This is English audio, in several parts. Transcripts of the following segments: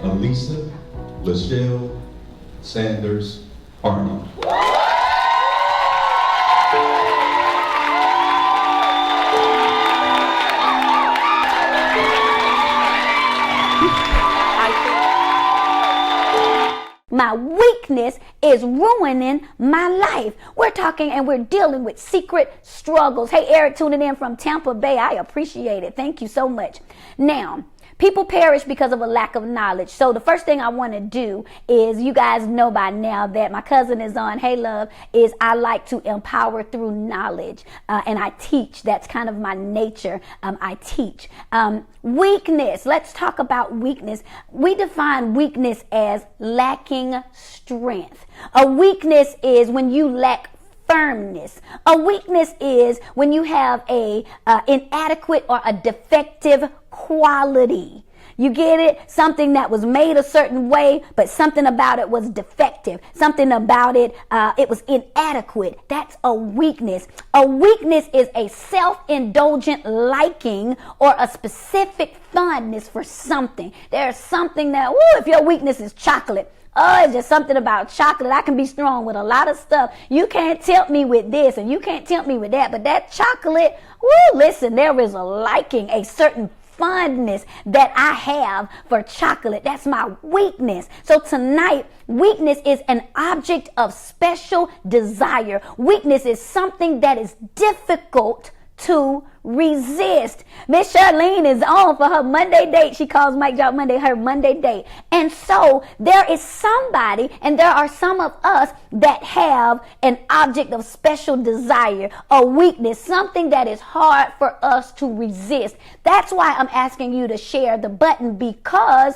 Elisa, LaShell, Sanders, Arnie. My weakness is ruining my life. We're talking and we're dealing with secret struggles. Hey, Eric, tuning in from Tampa Bay. I appreciate it. Thank you so much. Now, people perish because of a lack of knowledge. So the first thing I want to do is, you guys know by now that my cousin is on. Hey, love, is I like to empower through knowledge. And I teach. That's kind of my nature. I teach. Weakness. Let's talk about weakness. We define weakness as lacking strength. A weakness is when you lack firmness. A weakness is when you have a inadequate or a defective quality. You get it? Something that was made a certain way, but something about it was defective. Something about it, it was inadequate. That's a weakness. A weakness is a self-indulgent liking or a specific fondness for something. There's something that, if your weakness is chocolate, it's just something about chocolate. I can be strong with a lot of stuff. You can't tempt me with this and you can't tempt me with that. But that chocolate, listen, there is a liking, a certain fondness that I have for chocolate. That's my weakness. So tonight, weakness is an object of special desire. Weakness is something that is difficult to resist. Miss Charlene is on for her Monday date. She calls Mike Drop Monday her Monday date. And so there is somebody, and there are some of us that have an object of special desire, a weakness, something that is hard for us to resist. That's why I'm asking you to share the button, because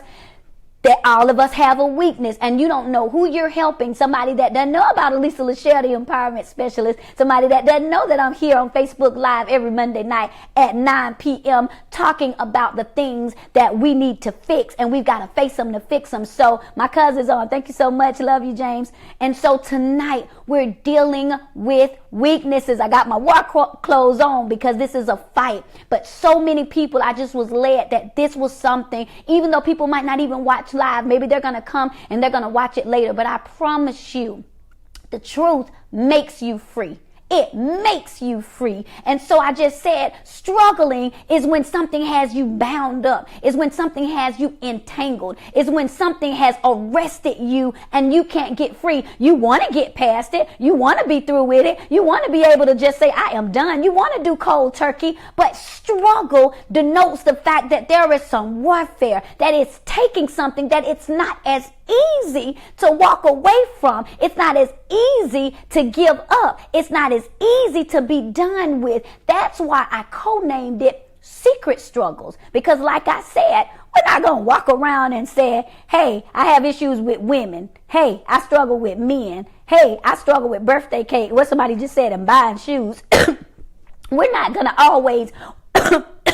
that all of us have a weakness, and you don't know who you're helping. Somebody that doesn't know about Elisa, LaShell, the empowerment specialist. Somebody that doesn't know that I'm here on Facebook Live every Monday night at 9 p.m. talking about the things that we need to fix, and we've got to face them to fix them. So my cousin's on. Thank you so much. Love you, James. And so tonight we're dealing with weaknesses. I got my work clothes on because this is a fight. But so many people, I just was led that this was something, even though people might not even watch live, maybe they're going to come and they're going to watch it later. But I promise you, the truth makes you free. It makes you free. And so I just said, struggling is when something has you bound up, is when something has you entangled, is when something has arrested you and you can't get free. You want to get past it. You want to be through with it. You want to be able to just say, I am done. You want to do cold turkey. But struggle denotes the fact that there is some warfare, that it's taking something that it's not as easy to walk away from. It's not as easy to give up. It's not as easy to be done with. That's why I codenamed it secret struggles. Because like I said, we're not going to walk around and say, hey, I have issues with women. Hey, I struggle with men. Hey, I struggle with birthday cake. What somebody just said, and buying shoes. We're not going to always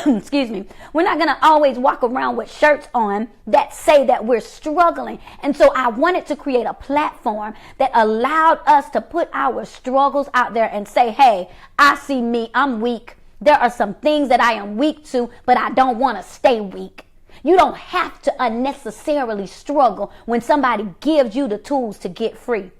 excuse me, we're not going to always walk around with shirts on that say that we're struggling. And so I wanted to create a platform that allowed us to put our struggles out there and say, hey, I see me, I'm weak. There are some things that I am weak to, but I don't want to stay weak. You don't have to unnecessarily struggle when somebody gives you the tools to get free.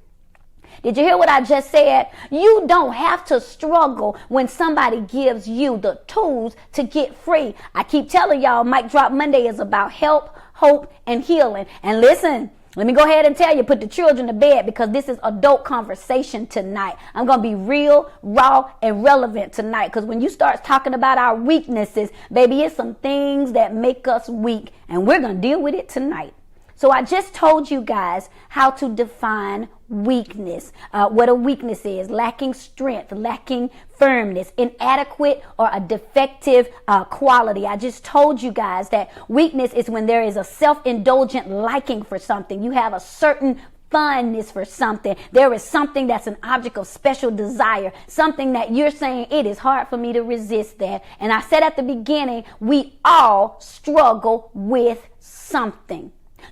Did you hear what I just said? You don't have to struggle when somebody gives you the tools to get free. I keep telling y'all, Mic Drop Monday is about help, hope, and healing. And listen, let me go ahead and tell you, put the children to bed, because this is adult conversation tonight. I'm going to be real, raw, and relevant tonight, because when you start talking about our weaknesses, baby, it's some things that make us weak, and we're going to deal with it tonight. So I just told you guys how to define weakness, what a weakness is: lacking strength, lacking firmness, inadequate, or a defective quality. I just told you guys that weakness is when there is a self-indulgent liking for something. You have a certain fondness for something. There is something that's an object of special desire, something that you're saying, it is hard for me to resist that. And I said at the beginning, we all struggle with something.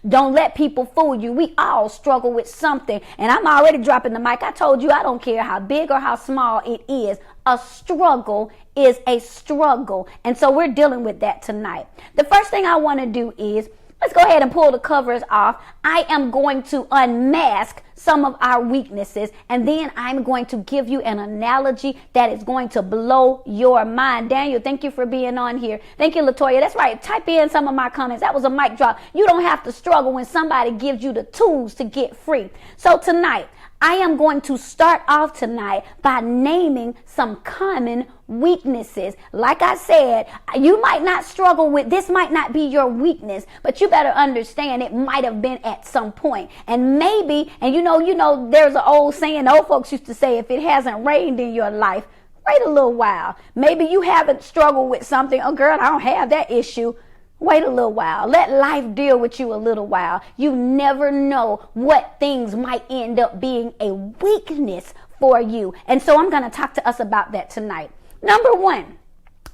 Don't let people fool you. We all struggle with something. And I'm already dropping the mic. I told you I don't care how big or how small it is. A struggle is a struggle. And so we're dealing with that tonight. The first thing I want to do is Let's go ahead and pull the covers off. I am going to unmask some of our weaknesses, and then I'm going to give you an analogy that is going to blow your mind. Daniel, thank you for being on here. Thank you, Latoya. That's right. Type in some of my comments. That was a mic drop. You don't have to struggle when somebody gives you the tools to get free. So tonight, I am going to start off tonight by naming some common weaknesses. Like I said, you might not struggle with, this might not be your weakness, but you better understand it might have been at some point. And maybe, and you know, there's an old saying, old folks used to say, if it hasn't rained in your life, wait a little while. Maybe you haven't struggled with something. Oh girl, I don't have that issue. Wait a little while. Let life deal with you a little while. You never know what things might end up being a weakness for you. And so I'm going to talk to us about that tonight. Number one,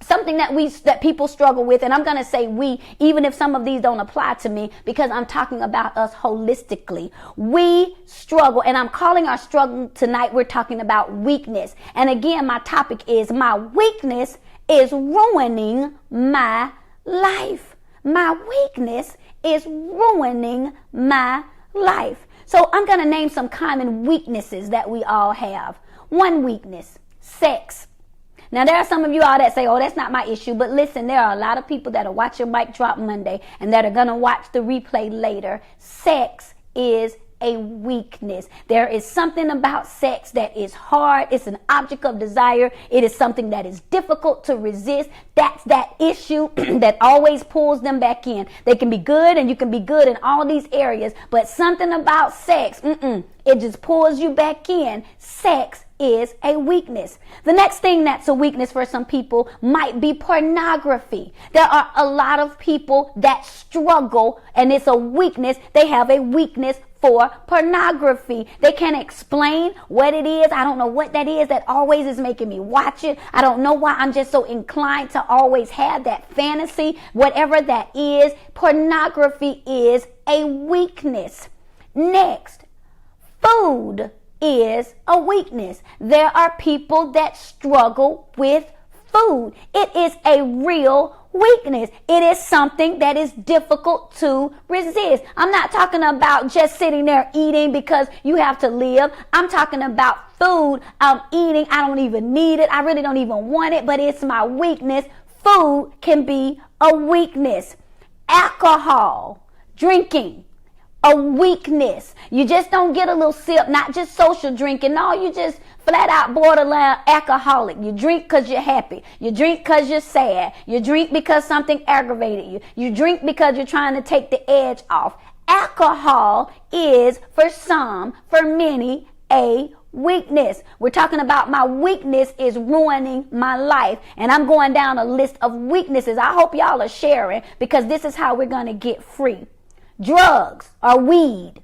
something that people struggle with, and I'm going to say we, even if some of these don't apply to me, because I'm talking about us holistically. We struggle, and I'm calling our struggle tonight, we're talking about weakness. And again, my topic is my weakness is ruining my life. My weakness is ruining my life. So I'm going to name some common weaknesses that we all have. One weakness, sex. Now, there are some of you all that say, oh, that's not my issue. But listen, there are a lot of people that will watch your mic drop Monday and that are going to watch the replay later. Sex is a weakness. There is something about sex that is hard. It's an object of desire. It is something that is difficult to resist. That's that issue that always pulls them back in. They can be good and you can be good in all these areas, but something about sex, it just pulls you back in. Sex is a weakness. The next thing that's a weakness for some people might be pornography. There are a lot of people that struggle, and it's a weakness. They have a weakness for pornography. They can't explain what it is. I don't know what that is that always is making me watch it. I don't know why I'm just so inclined to always have that fantasy. Whatever that is, pornography is a weakness. Next, food is a weakness. There are people that struggle with food. It is a real weakness. It is something that is difficult to resist. I'm not talking about just sitting there eating because you have to live. I'm talking about food I'm eating. I don't even need it. I really don't even want it, but it's my weakness. Food can be a weakness. Alcohol, drinking, a weakness. You just don't get a little sip, not just social drinking. No, you just flat out borderline alcoholic. You drink because you're happy. You drink because you're sad. You drink because something aggravated you. You drink because you're trying to take the edge off. Alcohol is, for some, for many, a weakness. We're talking about my weakness is ruining my life. And I'm going down a list of weaknesses. I hope y'all are sharing, because this is how we're going to get free. Drugs or weed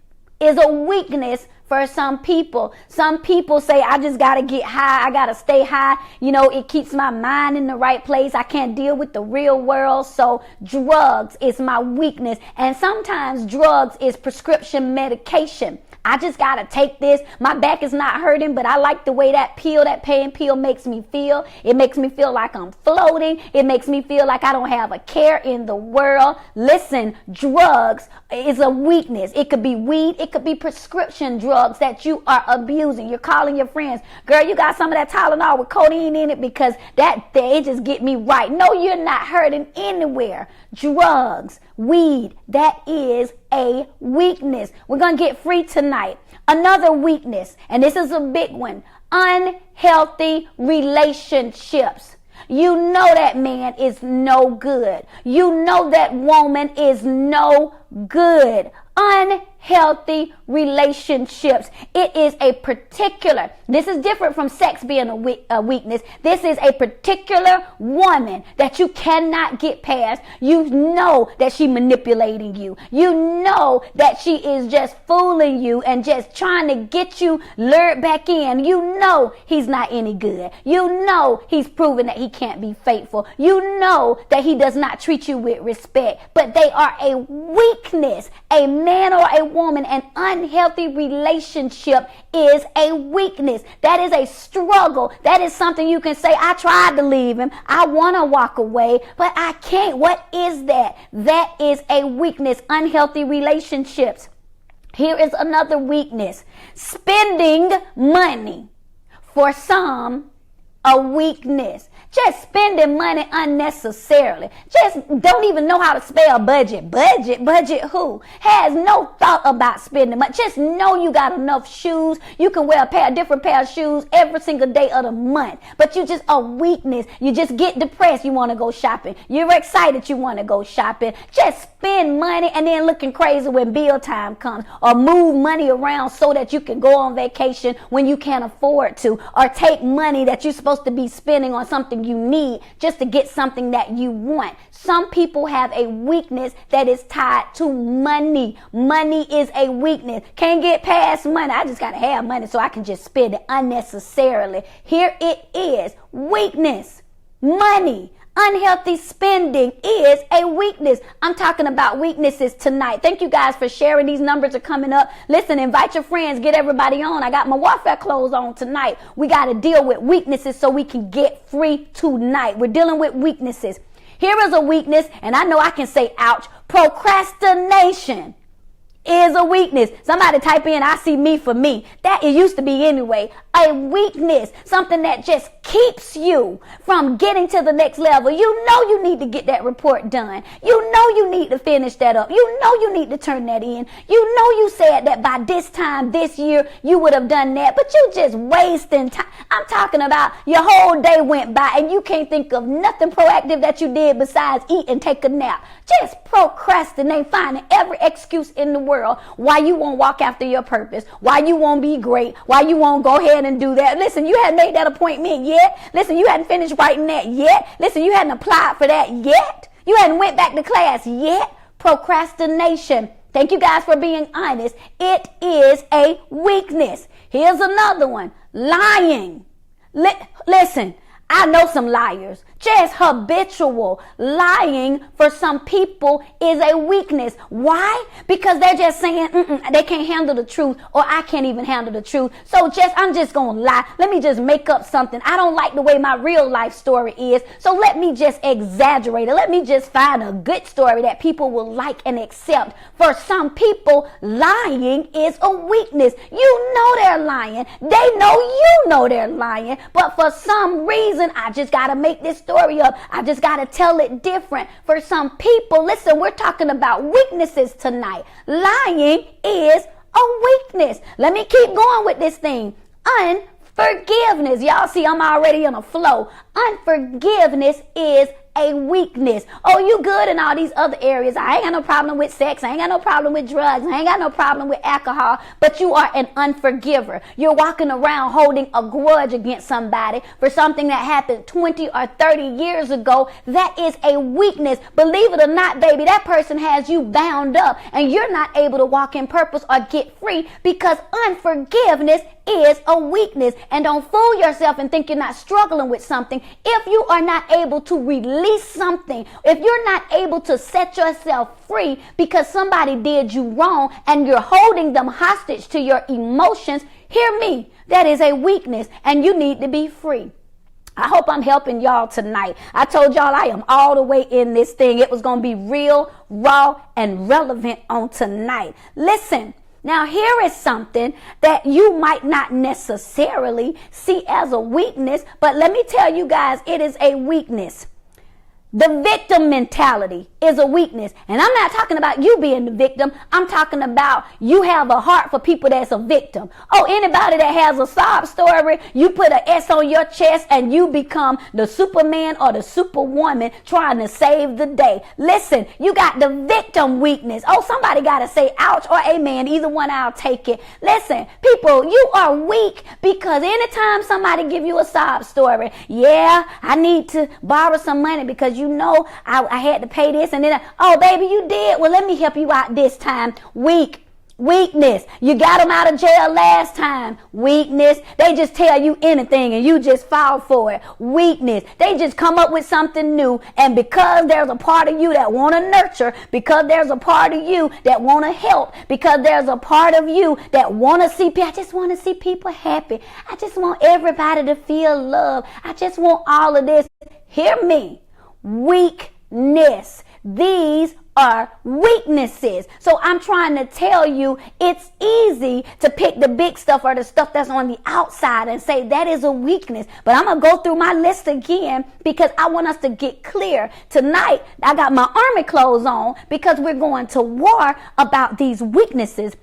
is a weakness for some people. Some people say, I just got to get high. I got to stay high. You know, it keeps my mind in the right place. I can't deal with the real world. So drugs is my weakness. And sometimes drugs is prescription medication. I just got to take this. My back is not hurting, but I like the way that pain pill makes me feel. It makes me feel like I'm floating. It makes me feel like I don't have a care in the world. Listen, drugs is a weakness. It could be weed. It could be prescription drugs that you are abusing. You're calling your friends, girl, you got some of that Tylenol with codeine in it because it just get me right. No, you're not hurting anywhere. Drugs, weed, that is a weakness. We're going to get free tonight. Another weakness, and this is a big one, unhealthy relationships. You know that man is no good. You know that woman is no good. Unhealthy relationships. It is a particular, this is different from sex being a weakness. This is a particular woman that you cannot get past. You know that she's manipulating you. You know that she is just fooling you and just trying to get you lured back in. You know he's not any good. You know he's proven that he can't be faithful. You know that he does not treat you with respect. But they are a weakness. A man or a woman, an unhealthy relationship is a weakness. That is a struggle. That is something you can say, I tried to leave him. I want to walk away, but I can't. What is that? That is a weakness. Unhealthy relationships. Here is another weakness. Spending money. For some, a weakness. Just spending money unnecessarily. Just don't even know how to spell budget. Budget who? Has no thought about spending money. Just know you got enough shoes. You can wear a different pair of shoes every single day of the month. But you just a weakness. You just get depressed. You want to go shopping. You're excited. You want to go shopping. Just spend money and then looking crazy when bill time comes. Or move money around so that you can go on vacation when you can't afford to. Or take money that you're supposed to be spending on something you need just to get something that you want. Some people have a weakness that is tied to money. Money is a weakness. Can't get past money. I just got to have money so I can just spend it unnecessarily. Here it is. Weakness. Money. Unhealthy spending is a weakness. I'm talking about weaknesses tonight. Thank you guys for sharing. These numbers are coming up. Listen, invite your friends, get everybody on. I got my warfare clothes on tonight. We got to deal with weaknesses so we can get free tonight. We're dealing with weaknesses. Here is a weakness, and I know I can say ouch. Procrastination is a weakness. Somebody type in, I see me for me. That it used to be anyway. A weakness. Something that just keeps you from getting to the next level. You know you need to get that report done. You know you need to finish that up. You know you need to turn that in. You know you said that by this time this year you would have done that, but you just wasting time. I'm talking about your whole day went by and you can't think of nothing proactive that you did besides eat and take a nap. Just procrastinate, finding every excuse in the world why you won't walk after your purpose, why you won't be great, why you won't go ahead and do that. Listen, you hadn't made that appointment yet. Listen, you hadn't finished writing that yet. Listen, you hadn't applied for that yet. You hadn't went back to class yet. Procrastination. Thank you guys for being honest. It is a weakness. Here's another one. Lying. Listen, I know some liars. Just habitual lying for some people is a weakness. Why? Because they're just saying, they can't handle the truth, or I can't even handle the truth. So I'm just going to lie. Let me just make up something. I don't like the way my real life story is. So let me just exaggerate it. Let me just find a good story that people will like and accept. For some people, lying is a weakness. You know they're lying. They know you know they're lying. But for some reason, I just got to make this story up. I just got to tell it different. For some people, listen, we're talking about weaknesses tonight. Lying is a weakness. Let me keep going with this thing. Unforgiveness. Y'all see, I'm already in a flow. Unforgiveness is a weakness. Oh, you good in all these other areas. I ain't got no problem with sex. I ain't got no problem with drugs. I ain't got no problem with alcohol. But you are an unforgiver. You're walking around holding a grudge against somebody for something that happened 20 or 30 years ago. That is a weakness. Believe it or not, baby, that person has you bound up and you're not able to walk in purpose or get free because unforgiveness is a weakness. And don't fool yourself and think you're not struggling with something. If you are not able to release something, if you're not able to set yourself free because somebody did you wrong and you're holding them hostage to your emotions, hear me, that is a weakness and you need to be free. I hope I'm helping y'all tonight. I told y'all I am all the way in this thing. It was going to be real, raw, and relevant on tonight. Listen. Now, here is something that you might not necessarily see as a weakness, but let me tell you guys, it is a weakness. The victim mentality is a weakness. And I'm not talking about you being the victim. I'm talking about you have a heart for people that's a victim. Oh, anybody that has a sob story, you put an S on your chest and you become the Superman or the Superwoman trying to save the day. Listen, you got the victim weakness. Oh, somebody got to say ouch or amen. Either one, I'll take it. Listen, people, you are weak because anytime somebody give you a sob story, yeah, I need to borrow some money because you know I had to pay this and then, oh, baby, you did. Well, let me help you out this time. Weak. Weakness. You got them out of jail last time. Weakness. They just tell you anything and you just fall for it. Weakness. They just come up with something new, and because there's a part of you that want to nurture, because there's a part of you that want to help, because there's a part of you that want to see people. I just want to see people happy. I just want everybody to feel love. I just want all of this. Hear me. Weakness. These are weaknesses. So I'm trying to tell you, it's easy to pick the big stuff or the stuff that's on the outside and say that is a weakness. But I'm going to go through my list again because I want us to get clear. Tonight, I got my army clothes on because we're going to war about these weaknesses.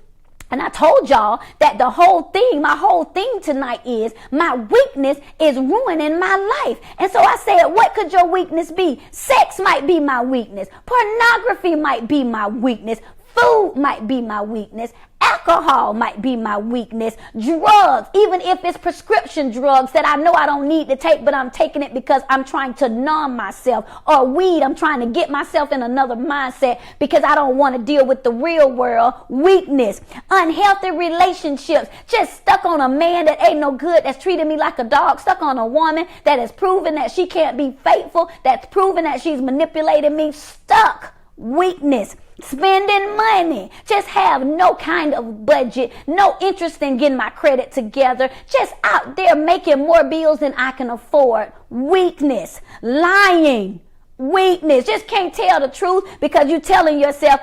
And I told y'all that my whole thing tonight is my weakness is ruining my life. And so I said, what could your weakness be? Sex might be my weakness. Pornography might be my weakness. Food might be my weakness. Alcohol might be my weakness. Drugs, even if it's prescription drugs that I know I don't need to take, but I'm taking it because I'm trying to numb myself. Or weed, I'm trying to get myself in another mindset because I don't want to deal with the real world. Weakness. Unhealthy relationships. Just stuck on a man that ain't no good, that's treating me like a dog. Stuck on a woman that has proven that she can't be faithful, that's proven that she's manipulating me. Stuck. Weakness. Spending money, just have no kind of budget, no interest in getting my credit together, just out there making more bills than I can afford. Weakness. Lying. Weakness. Just can't tell the truth because you're telling yourself,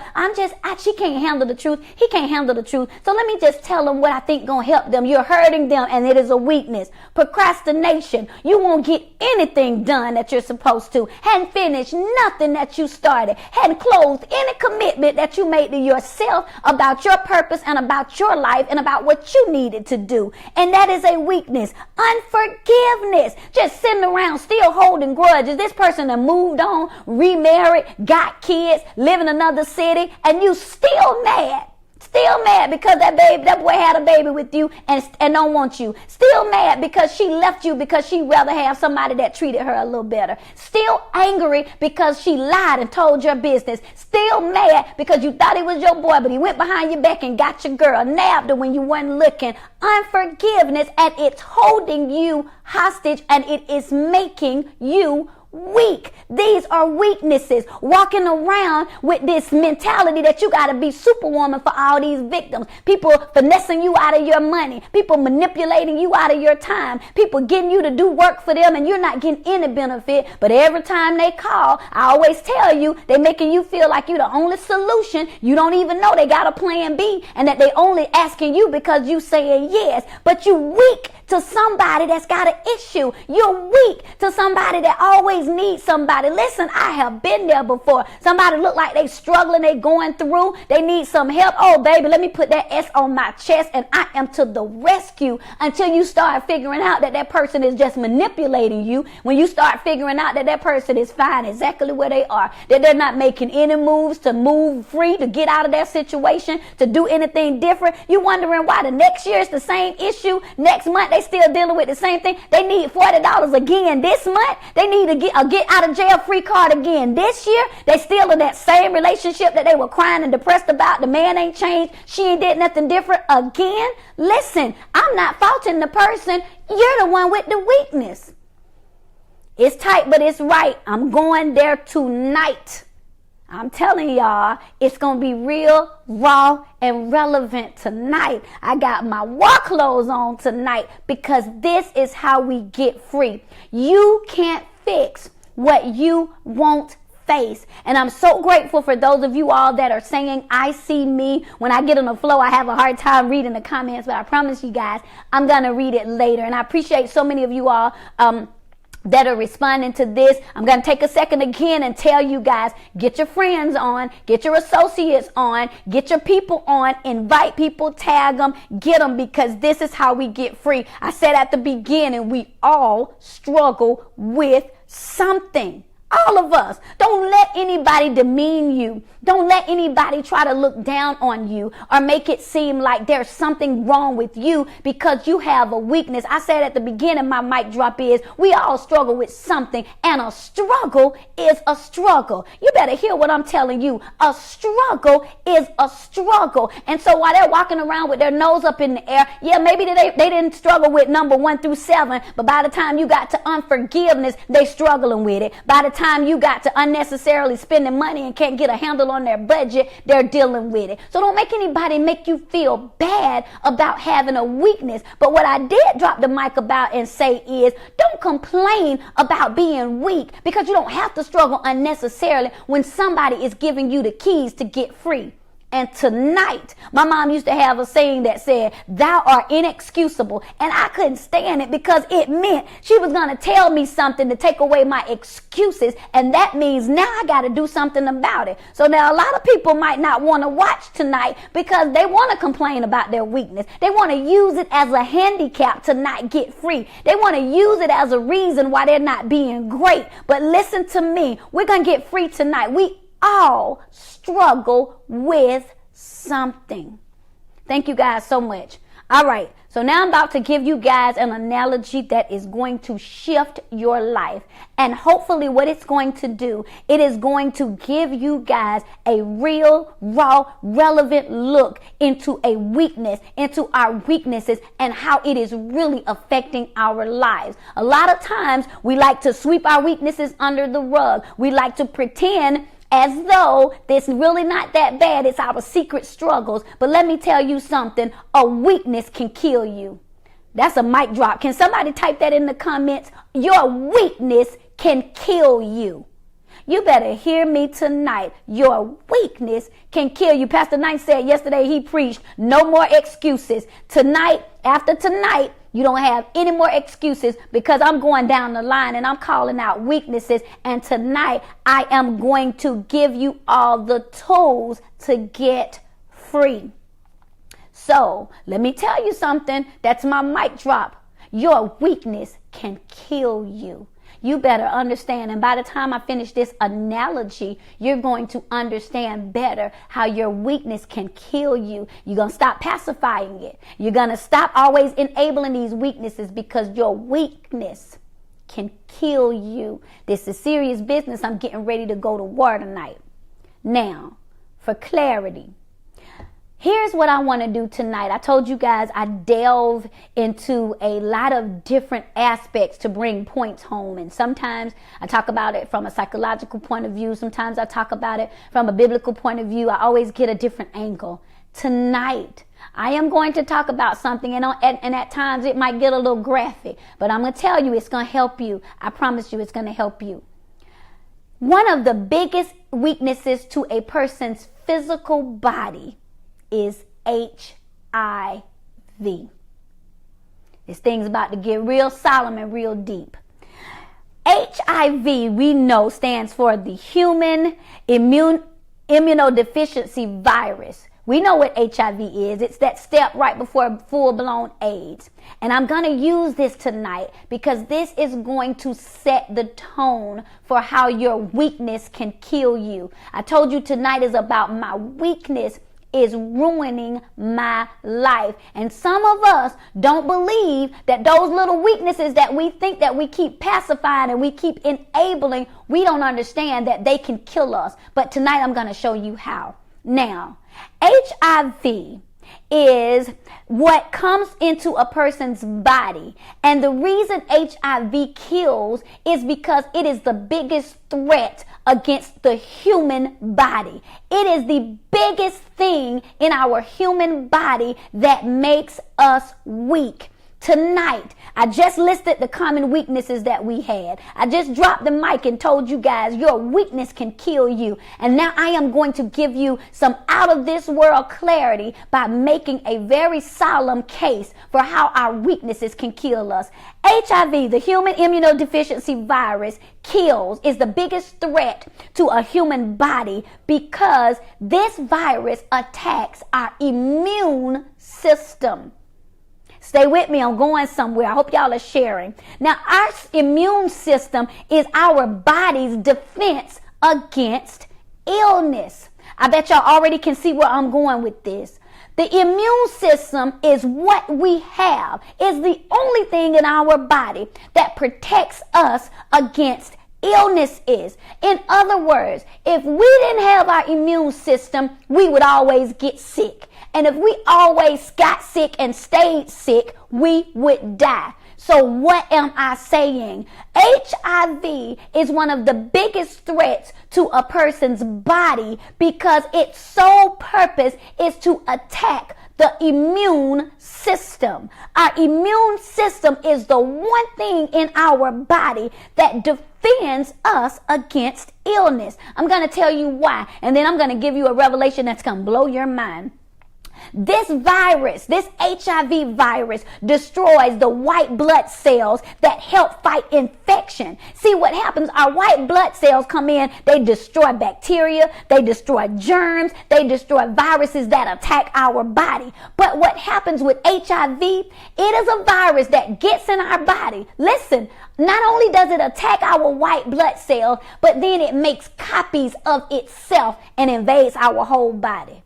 she can't handle the truth. He can't handle the truth. So let me just tell them what I think gonna help them. You're hurting them and it is a weakness. Procrastination. You won't get anything done that you're supposed to. Hadn't finished nothing that you started. Hadn't closed any commitment that you made to yourself about your purpose and about your life and about what you needed to do. And that is a weakness. Unforgiveness. Just sitting around still holding grudges. This person that moved on, remarried, got kids, live in another city, and you still mad. Still mad because that boy had a baby with you and don't want you. Still mad because she left you because she'd rather have somebody that treated her a little better. Still angry because she lied and told your business. Still mad because you thought he was your boy, but he went behind your back and got your girl, nabbed her when you weren't looking. Unforgiveness, and it's holding you hostage and it is making you weak. These are weaknesses. Walking around with this mentality that you got to be superwoman for all these victims. People finessing you out of your money. People manipulating you out of your time. People getting you to do work for them and you're not getting any benefit. But every time they call, I always tell you, they making you feel like you're the only solution. You don't even know they got a plan B and that they only asking you because you saying yes. But you weak to somebody that's got an issue. You're weak to somebody that always needs somebody. Listen, I have been there before. Somebody look like they struggling, they going through, they need some help. Oh, baby, let me put that S on my chest and I am to the rescue until you start figuring out that that person is just manipulating you. When you start figuring out that that person is fine exactly where they are, that they're not making any moves to move free, to get out of that situation, to do anything different. You wondering why the next year is the same issue. Next month, they still dealing with the same thing. They need $40 again this month. They need to get out of jail free card again this year. They still in that same relationship that they were crying and depressed about. The man ain't changed. She ain't did nothing different again. Listen, I'm not faulting the person. You're the one with the weakness. It's tight, but it's right. I'm going there tonight. I'm telling y'all, it's going to be real, raw, and relevant tonight. I got my war clothes on tonight because this is how we get free. You can't fix what you won't face. And I'm so grateful for those of you all that are saying, I see me. When I get on the flow, I have a hard time reading the comments, but I promise you guys, I'm going to read it later. And I appreciate so many of you all, that are responding to this. I'm going to take a second again and tell you guys, get your friends on, get your associates on, get your people on, invite people, tag them, get them, because this is how we get free. I said at the beginning, we all struggle with something. All of us. Don't let anybody demean you. Don't let anybody try to look down on you or make it seem like there's something wrong with you because you have a weakness. I said at the beginning, my mic drop is, we all struggle with something, and a struggle is a struggle. You better hear what I'm telling you. A struggle is a struggle. And so while they're walking around with their nose up in the air, yeah, maybe they didn't struggle with number 1 through 7, but by the time you got to unforgiveness, they struggling with it. By the time you got to unnecessarily spending money and can't get a handle on their budget, they're dealing with it. So don't make anybody make you feel bad about having a weakness. But what I did drop the mic about and say is, don't complain about being weak, because you don't have to struggle unnecessarily when somebody is giving you the keys to get free. And tonight, my mom used to have a saying that said, thou art inexcusable. And I couldn't stand it because it meant she was going to tell me something to take away my excuses. And that means now I got to do something about it. So now a lot of people might not want to watch tonight because they want to complain about their weakness. They want to use it as a handicap to not get free. They want to use it as a reason why they're not being great. But listen to me. We're going to get free tonight. We all struggle with something. Thank you guys so much. All right. So now I'm about to give you guys an analogy that is going to shift your life. And hopefully what it's going to do, it is going to give you guys a real, raw, relevant look into a weakness, into our weaknesses, and how it is really affecting our lives. A lot of times we like to sweep our weaknesses under the rug. We like to pretend as though it's really not that bad. It's our secret struggles. But let me tell you something. A weakness can kill you. That's a mic drop. Can somebody type that in the comments? Your weakness can kill you. You better hear me tonight. Your weakness can kill you. Pastor Knight said yesterday, he preached, no more excuses. Tonight, after tonight, you don't have any more excuses, because I'm going down the line and I'm calling out weaknesses. And tonight I am going to give you all the tools to get free. So let me tell you something. That's my mic drop. Your weakness can kill you. You better understand. And by the time I finish this analogy, you're going to understand better how your weakness can kill you. You're going to stop pacifying it. You're going to stop always enabling these weaknesses, because your weakness can kill you. This is serious business. I'm getting ready to go to war tonight. Now, for clarity, here's what I want to do tonight. I told you guys I delve into a lot of different aspects to bring points home. And sometimes I talk about it from a psychological point of view. Sometimes I talk about it from a biblical point of view. I always get a different angle. Tonight, I am going to talk about something, and at times it might get a little graphic. But I'm going to tell you it's going to help you. I promise you it's going to help you. One of the biggest weaknesses to a person's physical body is HIV. This thing's about to get real solemn and real deep. HIV, we know, stands for the human immunodeficiency virus. We know what HIV is. It's that step right before full-blown AIDS. And I'm going to use this tonight because this is going to set the tone for how your weakness can kill you. I told you tonight is about my weakness is ruining my life. And some of us don't believe that those little weaknesses that we think that we keep pacifying and we keep enabling, we don't understand that they can kill us. But tonight I'm going to show you how. Now, HIV is what comes into a person's body. And the reason HIV kills is because it is the biggest threat against the human body. It is the biggest thing in our human body that makes us weak. Tonight, I just listed the common weaknesses that we had. I just dropped the mic and told you guys your weakness can kill you. And now I am going to give you some out of this world clarity by making a very solemn case for how our weaknesses can kill us. HIV, the human immunodeficiency virus, is the biggest threat to a human body because this virus attacks our immune system. Stay with me. I'm going somewhere. I hope y'all are sharing. Now, our immune system is our body's defense against illness. I bet y'all already can see where I'm going with this. The immune system is what we have, is the only thing in our body that protects us against illnesses. In other words, if we didn't have our immune system, we would always get sick. And if we always got sick and stayed sick, we would die. So what am I saying? HIV is one of the biggest threats to a person's body because its sole purpose is to attack the immune system. Our immune system is the one thing in our body that defends us against illness. I'm going to tell you why, and then I'm going to give you a revelation that's going to blow your mind. This virus, this HIV virus, destroys the white blood cells that help fight infection. See what happens? Our white blood cells come in, they destroy bacteria, they destroy germs, they destroy viruses that attack our body. But what happens with HIV, it is a virus that gets in our body. Listen, not only does it attack our white blood cells, but then it makes copies of itself and invades our whole body.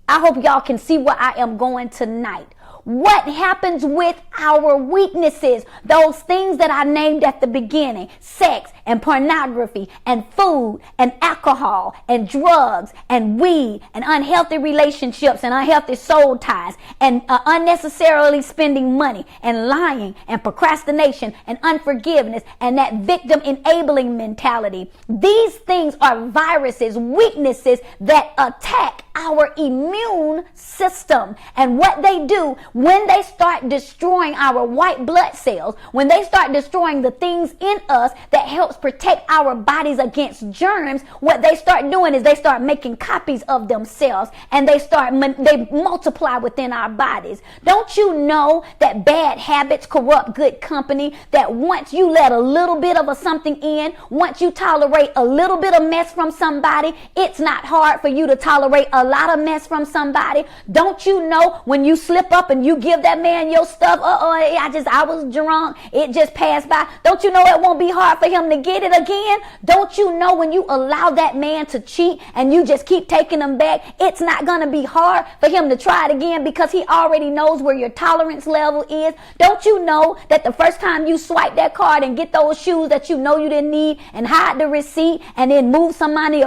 I hope y'all can see where I am going tonight. What happens with our weaknesses? Those things that I named at the beginning: sex and pornography and food and alcohol and drugs and weed and unhealthy relationships and unhealthy soul ties and unnecessarily spending money and lying and procrastination and unforgiveness and that victim enabling mentality. These things are viruses, weaknesses that attack our immune system. And what they do when they start destroying our white blood cells, when they start destroying the things in us that helps protect our bodies against germs, what they start doing is they start making copies of themselves, and they multiply within our bodies. Don't you know that bad habits corrupt good company? That once you let a little bit of something in, once you tolerate a little bit of mess from somebody, it's not hard for you to tolerate a lot of mess from somebody. Don't you know when you slip up and you give that man your stuff, I was drunk, it just passed by, don't you know it won't be hard for him to get it again? Don't you know when you allow that man to cheat and you just keep taking him back, it's not going to be hard for him to try it again because he already knows where your tolerance level is? Don't you know that the first time you swipe that card and get those shoes that you know you didn't need and hide the receipt and then move some money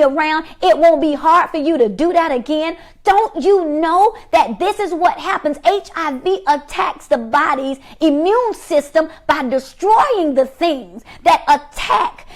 around, it won't be hard for you to do that again? Don't you know that this is what happens? HIV attacks the body's immune system by destroying the things that attack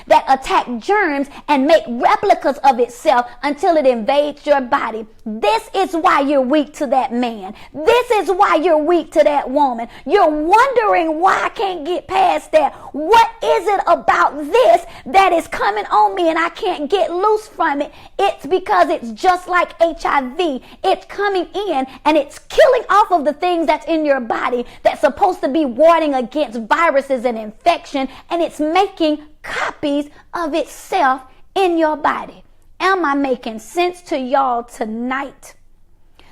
germs and make replicas of itself until it invades your body. This is why you're weak to that man. This is why you're weak to that woman. You're wondering why I can't get past that. What is it about this that is coming on me and I can't get loose from it? It's because it's just like HIV. It's coming in and it's killing off of the things that's in your body that's supposed to be warding against viruses and infection, and it's making copies of itself in your body. Am I making sense to y'all tonight?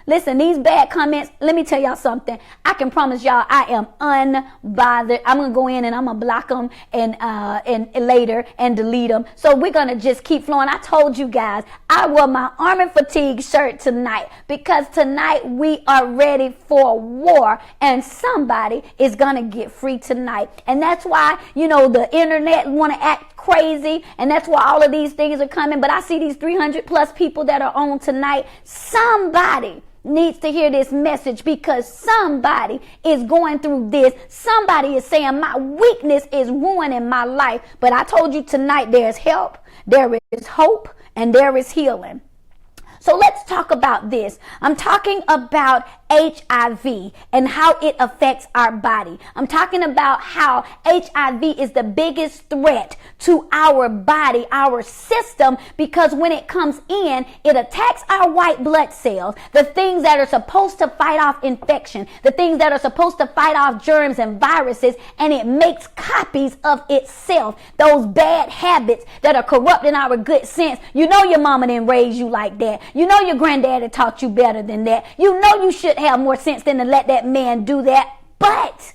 Listen, these bad comments, let me tell y'all something. I can promise y'all I am unbothered. I'm going to go in and I'm going to block them and later and delete them. So we're going to just keep flowing. I told you guys, I wore my arm and fatigue shirt tonight because tonight we are ready for war and somebody is going to get free tonight. And that's why, the internet want to act crazy, and that's why all of these things are coming. But I see these 300 plus people that are on tonight. Somebody needs to hear this message because somebody is going through this. Somebody is saying my weakness is ruining my life. But I told you tonight there's help, there is hope, and there is healing. So let's talk about this. I'm talking about HIV and how it affects our body. I'm talking about how HIV is the biggest threat to our body, our system, because when it comes in, it attacks our white blood cells, the things that are supposed to fight off infection, the things that are supposed to fight off germs and viruses, and it makes copies of itself. Those bad habits that are corrupting our good sense. You know your mama didn't raise you like that. You know your granddaddy taught you better than that. You know you should have more sense than to let that man do that. But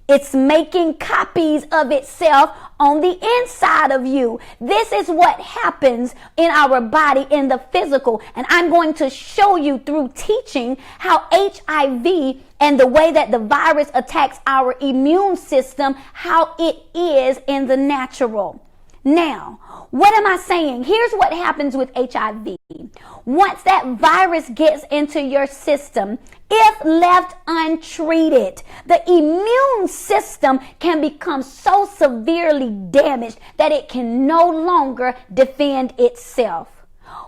It's making copies of itself on the inside of you. This is what happens in our body in the physical. And I'm going to show you through teaching how HIV and the way that the virus attacks our immune system, how it is in the natural. Now, what am I saying? Here's what happens with HIV. Once that virus gets into your system, if left untreated, the immune system can become so severely damaged that it can no longer defend itself.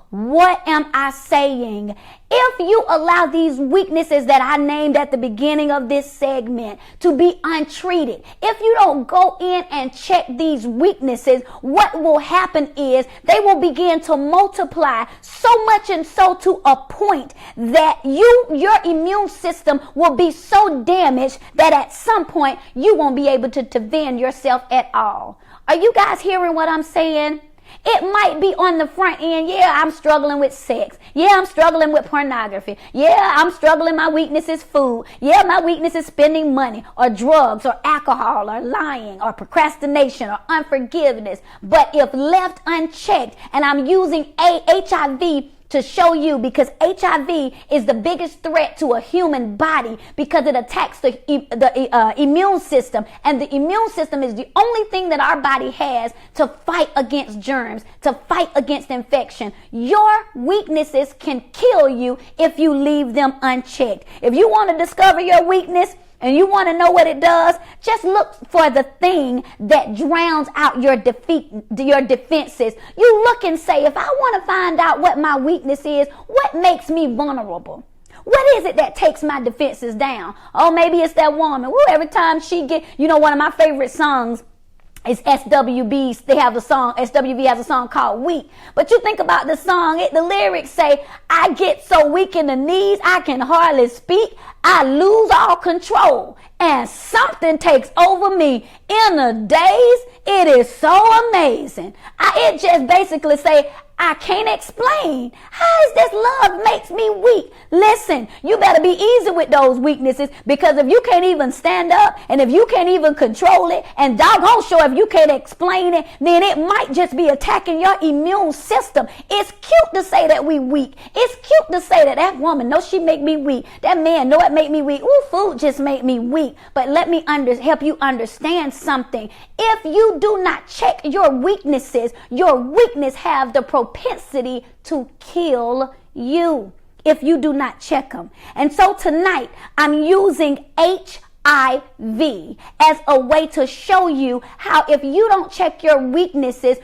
What am I saying? If you allow these weaknesses that I named at the beginning of this segment to be untreated, if you don't go in and check these weaknesses, what will happen is they will begin to multiply so much and so to a point that your immune system will be so damaged that at some point you won't be able to defend yourself at all. Are you guys hearing what I'm saying? It might be on the front end. Yeah, I'm struggling with sex. Yeah, I'm struggling with pornography. Yeah, I'm struggling. My weakness is food. Yeah, my weakness is spending money or drugs or alcohol or lying or procrastination or unforgiveness. But if left unchecked, and I'm using HIV to show you, because HIV is the biggest threat to a human body because it attacks the immune system, and the immune system is the only thing that our body has to fight against germs, to fight against infection. Your weaknesses can kill you if you leave them unchecked. If you want to discover your weakness, and you want to know what it does, just look for the thing that drowns out your defenses. You look and say, if I want to find out what my weakness is, what makes me vulnerable? What is it that takes my defenses down? Oh, maybe it's that woman. Woo, every time she get, one of my favorite songs is SWB's. They have a song, SWV has a song called Weak. But you think about the song, the lyrics say, I get so weak in the knees, I can hardly speak. I lose all control and something takes over me. In the days, it is so amazing. It just basically say, I can't explain. How is this love makes me weak? Listen, you better be easy with those weaknesses, because if you can't even stand up and if you can't even control it, and doggone sure if you can't explain it, then it might just be attacking your immune system. It's cute to say that we weak. It's cute to say that woman, no, she make me weak. That man, no, it make me weak. Ooh, food just make me weak. But let me help you understand something. If you do not check your weaknesses, your weakness have the propensity to kill you if you do not check them. And so tonight I'm using HIV as a way to show you how if you don't check your weaknesses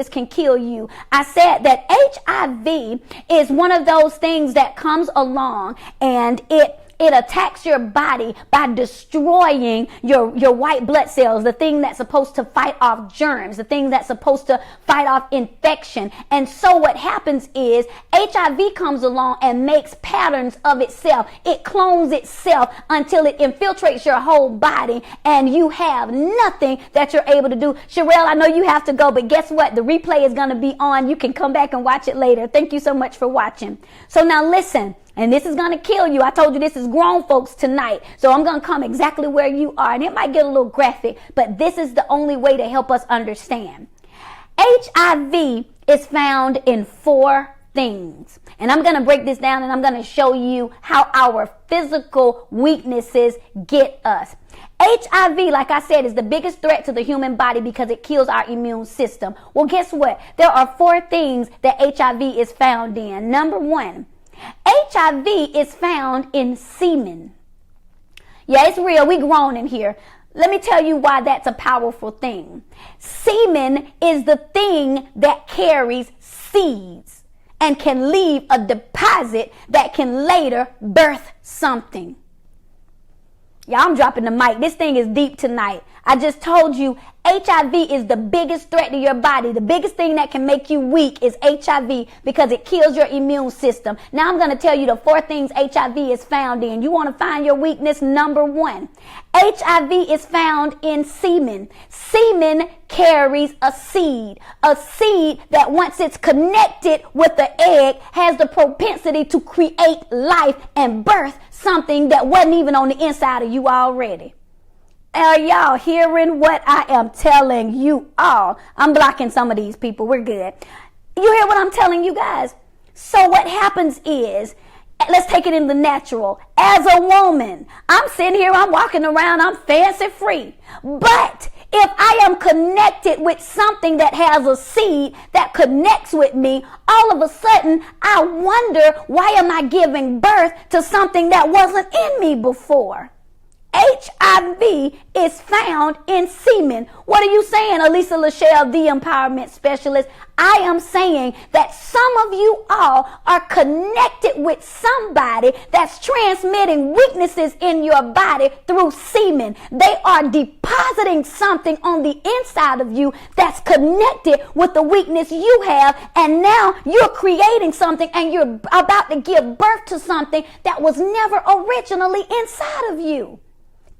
can kill you. I said that HIV is one of those things that comes along and it attacks your body by destroying your white blood cells, the thing that's supposed to fight off germs, the thing that's supposed to fight off infection. And so what happens is HIV comes along and makes patterns of itself. It clones itself until it infiltrates your whole body and you have nothing that you're able to do. Sherelle, I know you have to go, but guess what? The replay is going to be on. You can come back and watch it later. Thank you so much for watching. So now listen. And this is going to kill you. I told you this is grown folks tonight. So I'm going to come exactly where you are. And it might get a little graphic, but this is the only way to help us understand. HIV is found in 4 things. And I'm going to break this down and I'm going to show you how our physical weaknesses get us. HIV, like I said, is the biggest threat to the human body because it kills our immune system. Well, guess what? There are 4 things that HIV is found in. Number 1. HIV is found in semen. Yeah, it's real. We grown in here. Let me tell you why that's a powerful thing. Semen is the thing that carries seeds and can leave a deposit that can later birth something. Yeah, I'm dropping the mic. This thing is deep tonight. I just told you HIV is the biggest threat to your body. The biggest thing that can make you weak is HIV because it kills your immune system. Now I'm going to tell you the 4 things HIV is found in. You want to find your weakness? Number 1, HIV is found in semen. Semen carries a seed that once it's connected with the egg has the propensity to create life and birth something that wasn't even on the inside of you already. Are y'all hearing what I am telling you all? I'm blocking some of these people. We're good. You hear what I'm telling you guys? So what happens is, let's take it in the natural. As a woman, I'm sitting here, I'm walking around, I'm fancy free. But if I am connected with something that has a seed that connects with me, all of a sudden, I wonder, why am I giving birth to something that wasn't in me before? HIV is found in semen. What are you saying, Elisa, LaShell, the empowerment specialist? I am saying that some of you all are connected with somebody that's transmitting weaknesses in your body through semen. They are depositing something on the inside of you that's connected with the weakness you have, and now you're creating something and you're about to give birth to something that was never originally inside of you.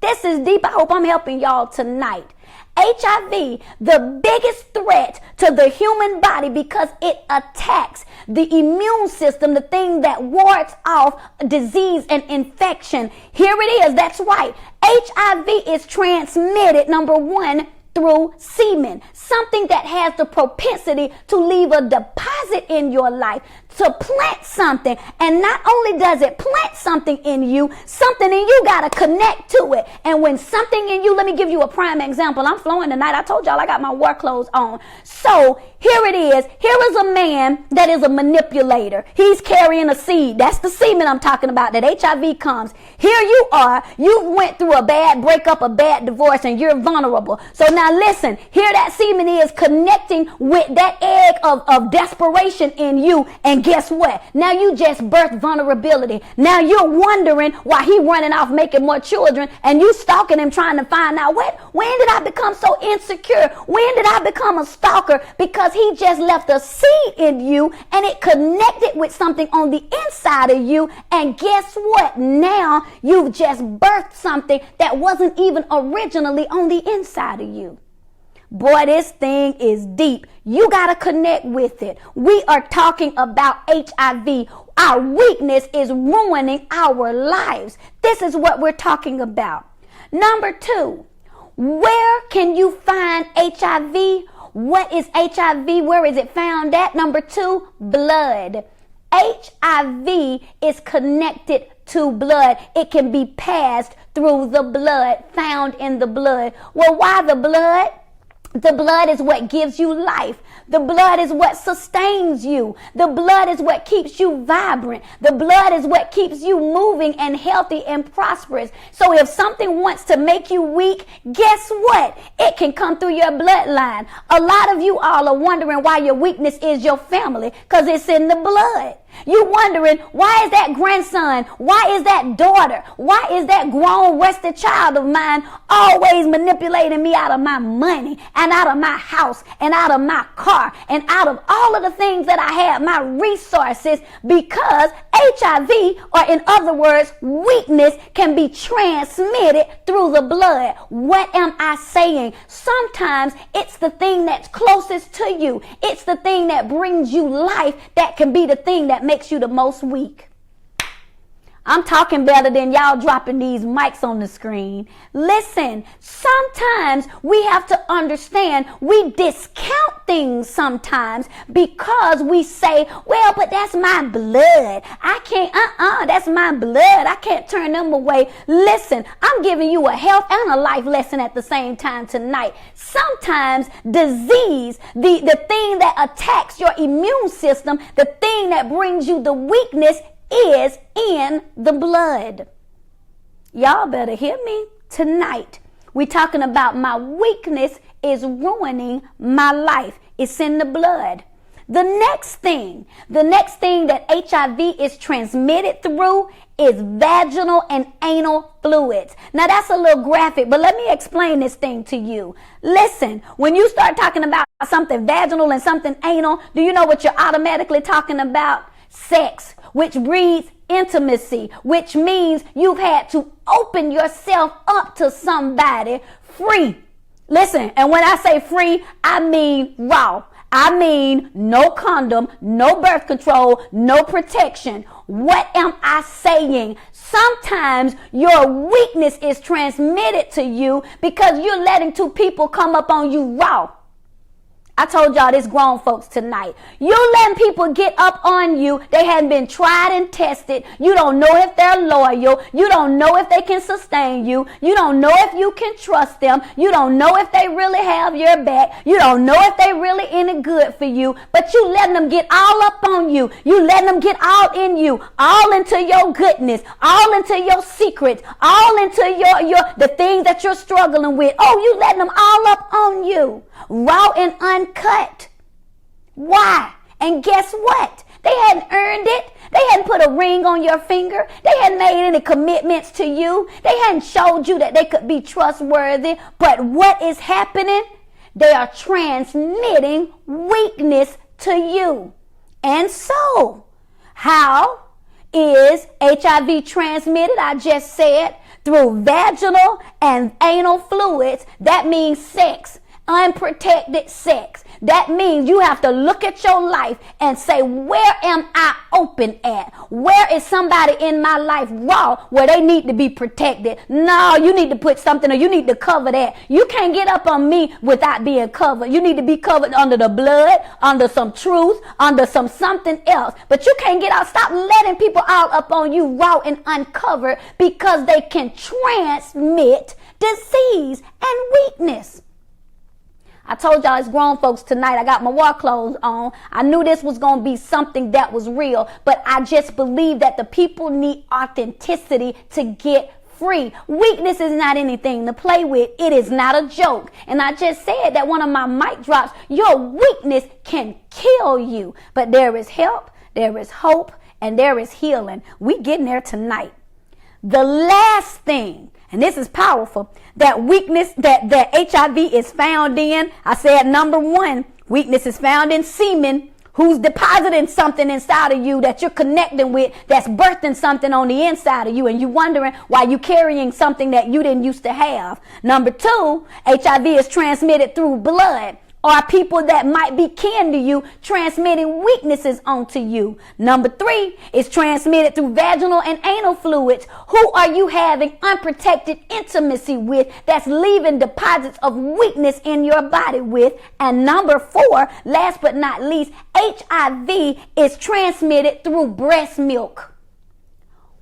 This is deep. I hope I'm helping y'all tonight. HIV, the biggest threat to the human body because it attacks the immune system, the thing that wards off disease and infection. Here it is. That's right. HIV is transmitted, number one, through semen, something that has the propensity to leave a deposit in your life, to plant something. And not only does it plant something in you got to connect to it. And when something in you, let me give you a prime example. I'm flowing tonight. I told y'all I got my work clothes on. So here it is. Here is a man that is a manipulator. He's carrying a seed. That's the semen I'm talking about, that HIV comes. Here you are. You went through a bad breakup, a bad divorce, and you're vulnerable. So now listen, here that semen is connecting with that egg of desperation in you. And guess what? Now you just birthed vulnerability. Now you're wondering why he running off making more children, and you stalking him trying to find out, when did I become so insecure? When did I become a stalker? Because he just left a seed in you and it connected with something on the inside of you. And guess what? Now you've just birthed something that wasn't even originally on the inside of you. Boy, this thing is deep. You got to connect with it. We are talking about HIV. Our weakness is ruining our lives. This is what we're talking about. Number two, where can you find HIV? What is HIV? Where is it found at? Number two, blood. HIV is connected to blood. It can be passed through the blood, found in the blood. Well, why the blood? The blood is what gives you life. The blood is what sustains you. The blood is what keeps you vibrant. The blood is what keeps you moving and healthy and prosperous. So if something wants to make you weak, guess what? It can come through your bloodline. A lot of you all are wondering why your weakness is your family, because it's in the blood. You wondering, why is that grandson? Why is that daughter? Why is that grown, rested child of mine always manipulating me out of my money and out of my house and out of my car and out of all of the things that I have, my resources? Because HIV, or in other words, weakness, can be transmitted through the blood. What am I saying? Sometimes it's the thing that's closest to you. It's the thing that brings you life that can be the thing that makes you the most weak. I'm talking better than y'all dropping these mics on the screen. Listen, sometimes we have to understand we discount things sometimes because we say, well, but that's my blood. I can't, that's my blood. I can't turn them away. Listen, I'm giving you a health and a life lesson at the same time tonight. Sometimes disease, the thing that attacks your immune system, the thing that brings you the weakness, is in the blood. Y'all better hear me tonight. We're talking about my weakness is ruining my life. It's in the blood. The next thing that HIV is transmitted through is vaginal and anal fluids. Now that's a little graphic, but let me explain this thing to you. Listen, when you start talking about something vaginal and something anal, do you know what you're automatically talking about? Sex, which breeds intimacy, which means you've had to open yourself up to somebody free. Listen, and when I say free, I mean raw. I mean, no condom, no birth control, no protection. What am I saying? Sometimes your weakness is transmitted to you because you're letting two people come up on you raw. I told y'all this, grown folks, tonight. You letting people get up on you. They hadn't been tried and tested. You don't know if they're loyal. You don't know if they can sustain you. You don't know if you can trust them. You don't know if they really have your back. You don't know if they really any good for you. But you letting them get all up on you. You letting them get all in you, all into your goodness, all into your secrets, all into the things that you're struggling with. Oh, you letting them all up on you, raw and uncut. Why? And guess what? They hadn't earned it. They hadn't put a ring on your finger. They hadn't made any commitments to you. They hadn't showed you that they could be trustworthy. But what is happening? They are transmitting weakness to you. And so, how is HIV transmitted? I just said through vaginal and anal fluids. That means sex. Unprotected sex. That means you have to look at your life and say, where am I open at? Where is somebody in my life raw where they need to be protected? No, you need to put something, or you need to cover that. You can't get up on me without being covered. You need to be covered under the blood, under some truth, under something else. But you can't get out. Stop letting people all up on you raw and uncovered, because they can transmit disease and weakness. I told y'all it's grown folks tonight. I got my war clothes on. I knew this was going to be something that was real, but I just believe that the people need authenticity to get free. Weakness is not anything to play with. It is not a joke. And I just said that one of my mic drops, your weakness can kill you, but there is help, there is hope, and there is healing. We getting there tonight. The last thing, and this is powerful, that weakness that HIV is found in. I said number one, weakness is found in semen, who's depositing something inside of you that you're connecting with, that's birthing something on the inside of you, and you wondering why you carrying something that you didn't used to have. Number two, HIV is transmitted through blood, or people that might be kin to you transmitting weaknesses onto you. Number three is transmitted through vaginal and anal fluids. Who are you having unprotected intimacy with that's leaving deposits of weakness in your body with? And number four, last but not least, HIV is transmitted through breast milk.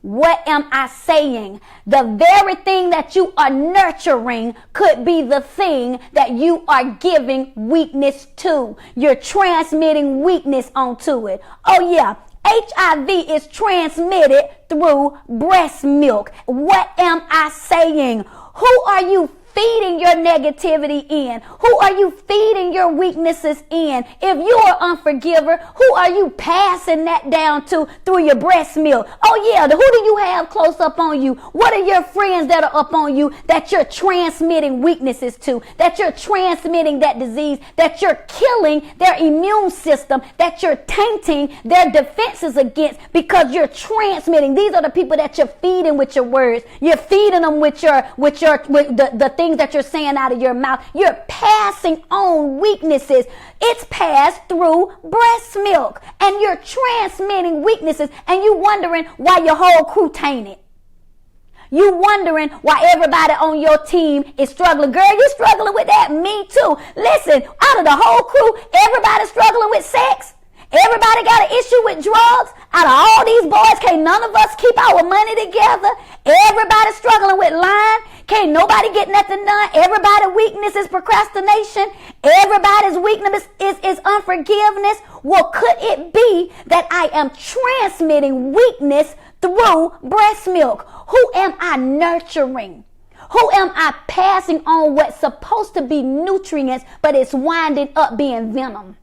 What am I saying? The very thing that you are nurturing could be the thing that you are giving weakness to. You're transmitting weakness onto it. Oh yeah, HIV is transmitted through breast milk. What am I saying? Who are you feeding your negativity in? Who are you feeding your weaknesses in? If you are unforgiver, who are you passing that down to through your breast milk? Oh yeah, who do you have close up on you? What are your friends that are up on you that you're transmitting weaknesses to, that you're transmitting that disease, that you're killing their immune system, that you're tainting their defenses against, because you're transmitting? These are the people that you're feeding with your words. You're feeding them with the things that you're saying out of your mouth. You're passing on weaknesses. It's passed through breast milk, and you're transmitting weaknesses, and you wondering why your whole crew tainted. You wondering why everybody on your team is struggling. Girl, you struggling with that? Me too. Listen, out of the whole crew, everybody's struggling with sex. Everybody got an issue with drugs. Out of all these boys, can't none of us keep our money together. Everybody's struggling with lying. Can't nobody get nothing done. Everybody's weakness is procrastination. Everybody's weakness is unforgiveness. Well, could it be that I am transmitting weakness through breast milk? Who am I nurturing? Who am I passing on what's supposed to be nutrients, but it's winding up being venom?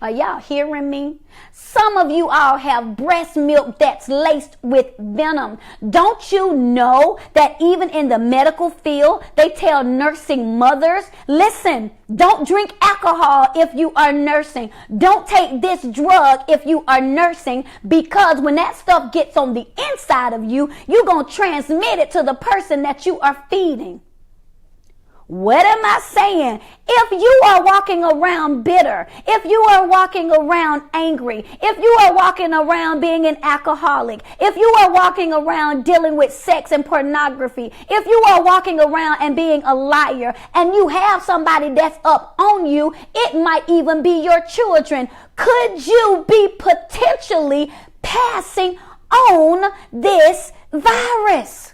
Are y'all hearing me? Some of you all have breast milk that's laced with venom. Don't you know that even in the medical field, they tell nursing mothers, listen, don't drink alcohol if you are nursing. Don't take this drug if you are nursing, because when that stuff gets on the inside of you, you're going to transmit it to the person that you are feeding. What am I saying? If you are walking around bitter, if you are walking around angry, if you are walking around being an alcoholic, if you are walking around dealing with sex and pornography, if you are walking around and being a liar, and you have somebody that's up on you, it might even be your children, could you be potentially passing on this virus?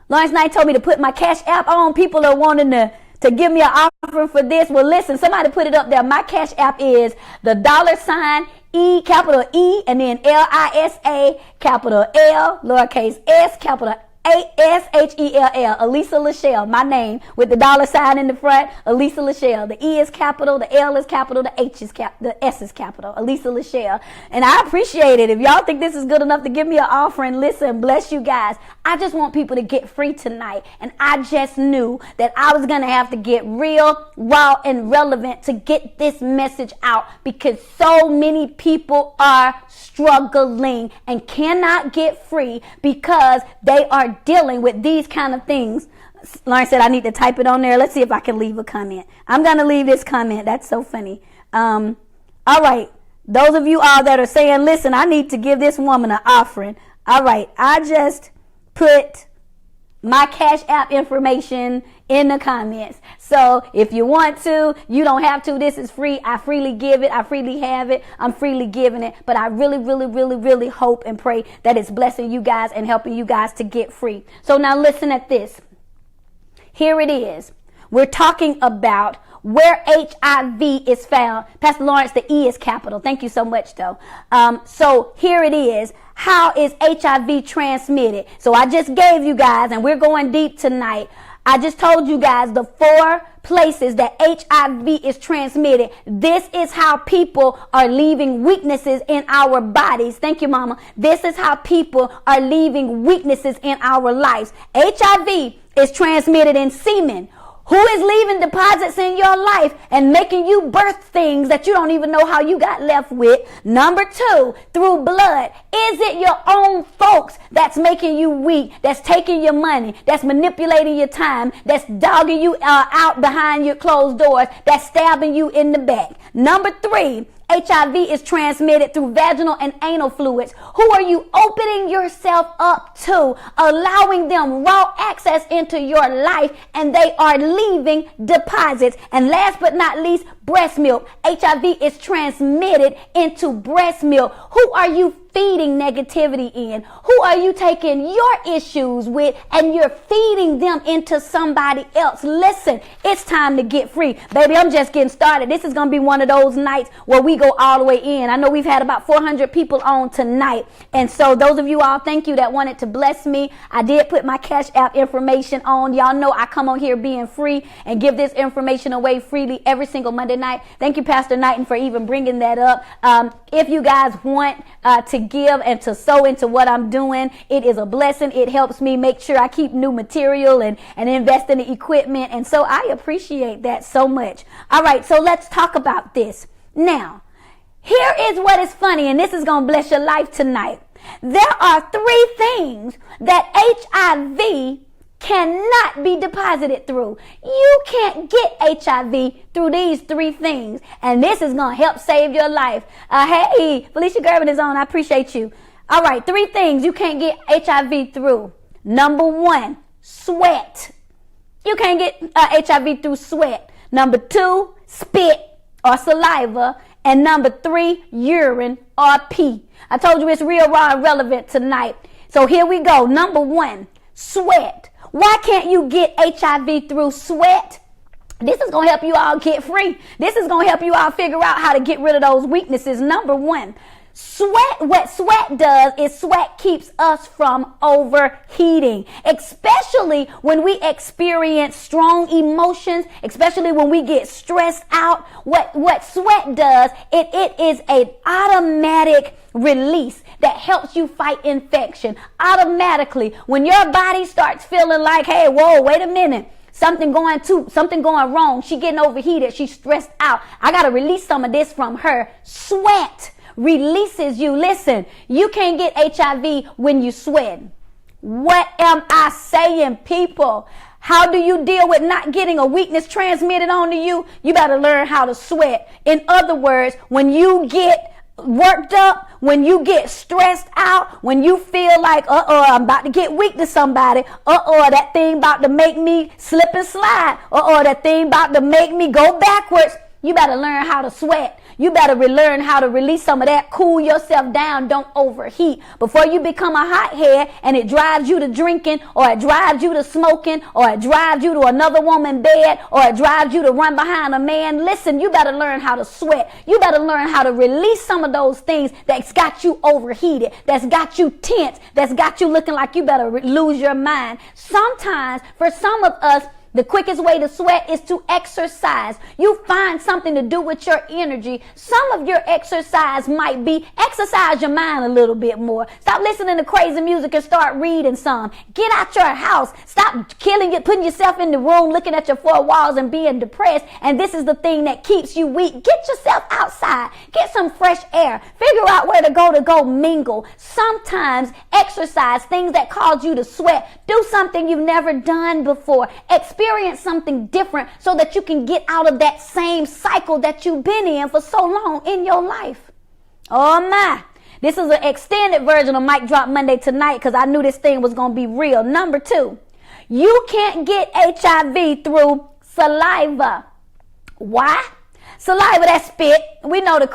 Lawrence Knight told me to put my Cash App on. People are wanting to give me an offering for this. Well, listen, somebody put it up there. My Cash App is the $E, capital E, and then LISA, capital L, lowercase s, capital ASHELL, Elisa LaShell, my name, with the $ in the front, Elisa LaShell. The E is capital, the L is capital, the H is the S is capital, Elisa LaShell. And I appreciate it. If y'all think this is good enough to give me an offering, listen, bless you guys. I just want people to get free tonight. And I just knew that I was going to have to get real, raw, and relevant to get this message out, because so many people are struggling and cannot get free because they are dealing with these kind of things. Lauren said I need to type it on there. Let's see if I can leave a comment. I'm going to leave this comment. That's so funny. All right. Those of you all that are saying, listen, I need to give this woman an offering. All right. I just put my Cash App information in the comments. So if you want to, you don't have to. This is free. I freely give it. I freely have it. I'm freely giving it. But I really, really, really, really hope and pray that it's blessing you guys and helping you guys to get free. So now listen at this. Here it is. We're talking about where HIV is found. Pastor Lawrence, the E is capital. Thank you so much, though. So here it is. How is HIV transmitted? So I just gave you guys, and we're going deep tonight. I just told you guys the 4 places that HIV is transmitted. This is how people are leaving weaknesses in our bodies. Thank you, Mama. This is how people are leaving weaknesses in our lives. HIV is transmitted in semen. Who is leaving deposits in your life and making you birth things that you don't even know how you got left with? Number 2, through blood. Is it your own folks that's making you weak, that's taking your money, that's manipulating your time, that's dogging you out behind your closed doors, that's stabbing you in the back? Number 3, HIV is transmitted through vaginal and anal fluids. Who are you opening yourself up to, allowing them raw access into your life, and they are leaving deposits? And last but not least, breast milk. HIV is transmitted into breast milk. Who are you feeding negativity in? Who are you taking your issues with and you're feeding them into somebody else? Listen, it's time to get free. Baby, I'm just getting started. This is going to be one of those nights where we go all the way in. I know we've had about 400 people on tonight. And so those of you all, thank you that wanted to bless me. I did put my Cash App information on. Y'all know I come on here being free and give this information away freely every single Monday night. Thank you, Pastor Knighton, for even bringing that up. If you guys want to give and to sow into what I'm doing, it is a blessing. It helps me make sure I keep new material and invest in the equipment. And so I appreciate that so much. All right, so let's talk about this. Now, here is what is funny, and this is going to bless your life tonight. There are 3 things that HIV cannot be deposited through. You can't get HIV through these 3 things. And this is going to help save your life. Hey, Felicia Gervin is on. I appreciate you. All right, 3 things you can't get HIV through. Number 1, sweat. You can't get HIV through sweat. Number 2, spit or saliva. And number 3, urine or pee. I told you it's real, raw, and relevant tonight. So here we go. Number 1, sweat. Why can't you get HIV through sweat? This is going to help you all get free. This is going to help you all figure out how to get rid of those weaknesses. Number 1, sweat. What sweat does is sweat keeps us from overheating, especially when we experience strong emotions, especially when we get stressed out. What sweat does, it is an automatic release that helps you fight infection automatically. When your body starts feeling like, hey, whoa, wait a minute, something going wrong, she getting overheated, she's stressed out, I got to release some of this from her. Sweat releases you. Listen, you can't get HIV when you sweat. What am I saying, people? How do you deal with not getting a weakness transmitted onto you? You better learn how to sweat. In other words, when you get worked up, when you get stressed out, when you feel like, I'm about to get weak to somebody, that thing about to make me slip and slide, that thing about to make me go backwards, you better learn how to sweat. You better learn how to release some of that. Cool yourself down. Don't overheat. Before you become a hothead and it drives you to drinking, or it drives you to smoking, or it drives you to another woman's bed, or it drives you to run behind a man. Listen, you better learn how to sweat. You better learn how to release some of those things that's got you overheated, that's got you tense, that's got you looking like you better lose your mind. Sometimes, for some of us, the quickest way to sweat is to exercise. You find something to do with your energy. Some of your exercise might be exercise your mind a little bit more. Stop listening to crazy music and start reading some. Get out your house. Stop putting yourself in the room, looking at your four walls and being depressed. And this is the thing that keeps you weak. Get yourself outside. Get some fresh air. Figure out where to go mingle. Sometimes exercise, things that cause you to sweat. Do something you've never done before. Experience something different so that you can get out of that same cycle that you've been in for so long in your life. Oh my. This is an extended version of Mic Drop Monday tonight because I knew this thing was going to be real. Number 2, you can't get HIV through saliva. Why? Saliva, that's spit. We know the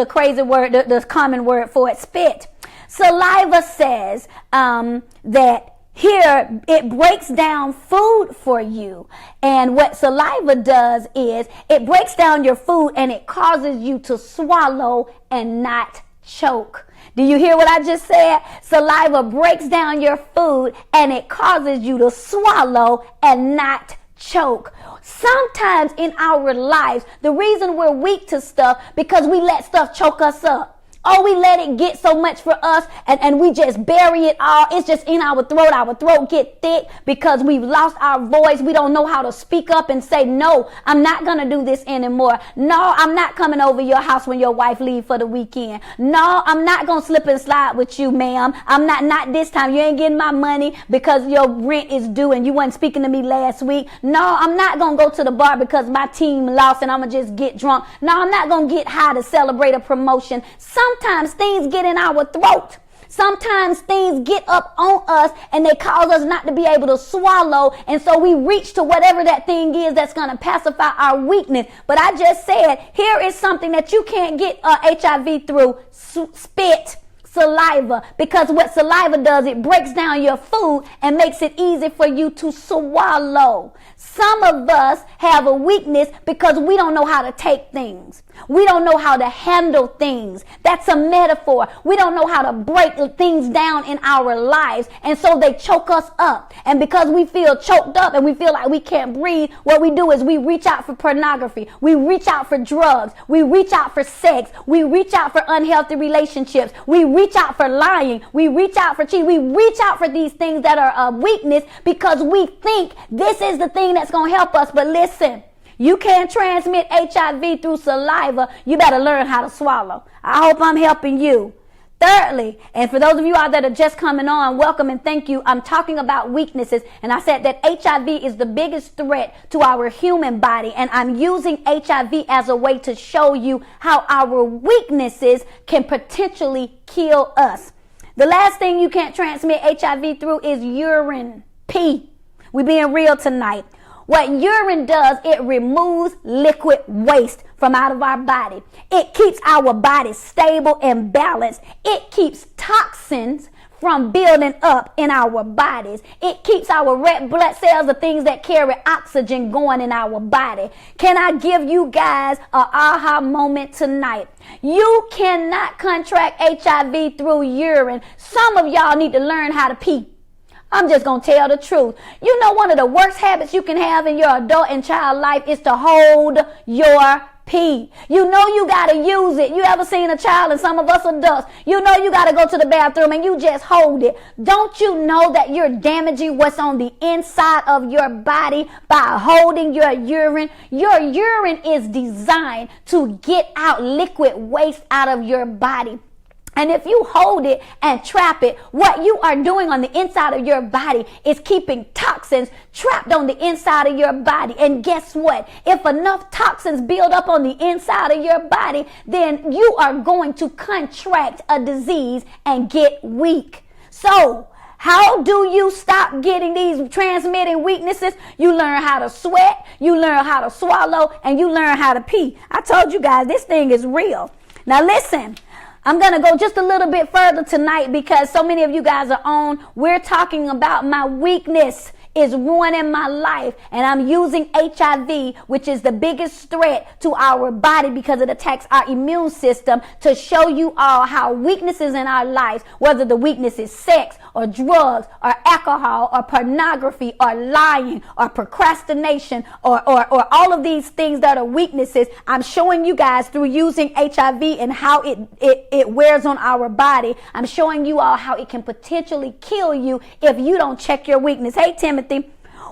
crazy word, the common word for it, spit. Saliva says that here, it breaks down food for you. And what saliva does is it breaks down your food and it causes you to swallow and not choke. Do you hear what I just said? Saliva breaks down your food and it causes you to swallow and not choke. Sometimes in our lives, the reason we're weak to stuff because we let stuff choke us up. Oh, we let it get so much for us and we just bury it all. It's just in our throat. Our throat get thick because we've lost our voice. We don't know how to speak up and say, no, I'm not going to do this anymore. No, I'm not coming over your house when your wife leaves for the weekend. No, I'm not going to slip and slide with you, ma'am. I'm not this time. You ain't getting my money because your rent is due and you wasn't speaking to me last week. No, I'm not going to go to the bar because my team lost and I'm going to just get drunk. No, I'm not going to get high to celebrate a promotion. Sometimes things get in our throat. Sometimes things get up on us and they cause us not to be able to swallow. And so we reach to whatever that thing is that's going to pacify our weakness. But I just said, here is something that you can't get HIV through spit, saliva, because what saliva does, it breaks down your food and makes it easy for you to swallow. Some of us have a weakness because we don't know how to take things. We don't know how to handle things. That's a metaphor. We don't know how to break things down in our lives. And so they choke us up. And because we feel choked up and we feel like we can't breathe, what we do is we reach out for pornography. We reach out for drugs. We reach out for sex. We reach out for unhealthy relationships. We reach out for lying. We reach out for cheating. We reach out for these things that are a weakness because we think this is the thing that's going to help us. But listen, you can't transmit HIV through saliva. You better learn how to swallow. I hope I'm helping you. Thirdly, and for those of you out there that are just coming on, welcome and thank you. I'm talking about weaknesses, and I said that HIV is the biggest threat to our human body, and I'm using HIV as a way to show you how our weaknesses can potentially kill us. The last thing you can't transmit HIV through is urine, pee. We're being real tonight. What urine does, it removes liquid waste from out of our body. It keeps our body stable and balanced. It keeps toxins from building up in our bodies. It keeps our red blood cells, the things that carry oxygen, going in our body. Can I give you guys an aha moment tonight? You cannot contract HIV through urine. Some of y'all need to learn how to pee. I'm just going to tell the truth. You know, one of the worst habits you can have in your adult and child life is to hold your pee. You know you got to use it. You ever seen a child, and some of us adults, you know you got to go to the bathroom and you just hold it. Don't you know that you're damaging what's on the inside of your body by holding your urine? Your urine is designed to get out liquid waste out of your body. And if you hold it and trap it, what you are doing on the inside of your body is keeping toxins trapped on the inside of your body. And guess what? If enough toxins build up on the inside of your body, then you are going to contract a disease and get weak. So, how do you stop getting these transmitting weaknesses? You learn how to sweat, you learn how to swallow, and you learn how to pee. I told you guys, this thing is real. Now listen. I'm going to go just a little bit further tonight because so many of you guys are on. We're talking about my weakness is ruining my life, and I'm using HIV, which is the biggest threat to our body because it attacks our immune system, to show you all how weaknesses in our lives, whether the weakness is sex or drugs or alcohol or pornography or lying or procrastination or all of these things that are weaknesses, I'm showing you guys through using HIV and how it wears on our body. I'm showing you all how it can potentially kill you if you don't check your weakness. Hey, Timothy.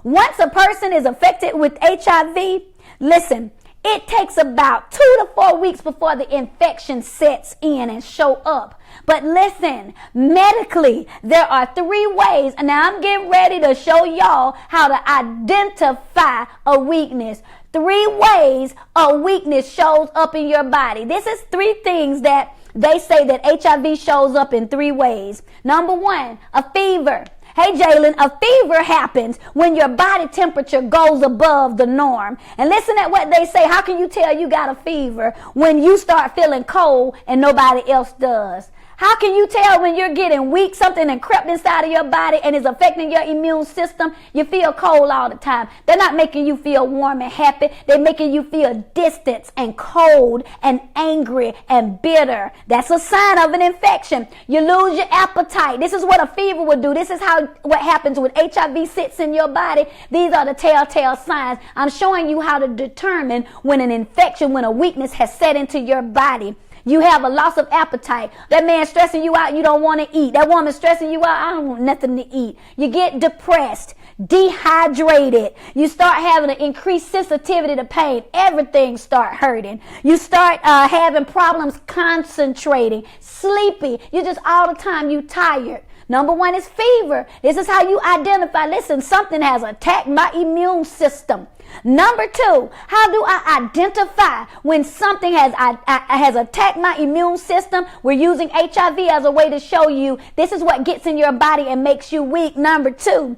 Once a person is affected with HIV, listen, it takes about 2 to 4 weeks before the infection sets in and show up. But listen, medically, there are 3 ways, and now I'm getting ready to show y'all how to identify a weakness. 3 ways a weakness shows up in your body. This is 3 things that they say that HIV shows up in 3 ways. Number 1, a fever. Hey, Jalen, a fever happens when your body temperature goes above the norm. And listen at what they say. How can you tell you got a fever when you start feeling cold and nobody else does? How can you tell when you're getting weak, something that crept inside of your body and is affecting your immune system? You feel cold all the time. They're not making you feel warm and happy. They're making you feel distant and cold and angry and bitter. That's a sign of an infection. You lose your appetite. This is what a fever would do. This is what happens when HIV sits in your body. These are the telltale signs. I'm showing you how to determine when an infection, when a weakness has set into your body. You have a loss of appetite. That man stressing you out, you don't want to eat. That woman stressing you out, I don't want nothing to eat. You get depressed, dehydrated. You start having an increased sensitivity to pain. Everything start hurting. You start having problems concentrating, sleepy. You just all the time you tired. Number 1 is fever. This is how you identify. Listen, something has attacked my immune system. Number 2, how do I identify when something has attacked my immune system? We're using HIV as a way to show you this is what gets in your body and makes you weak. Number 2,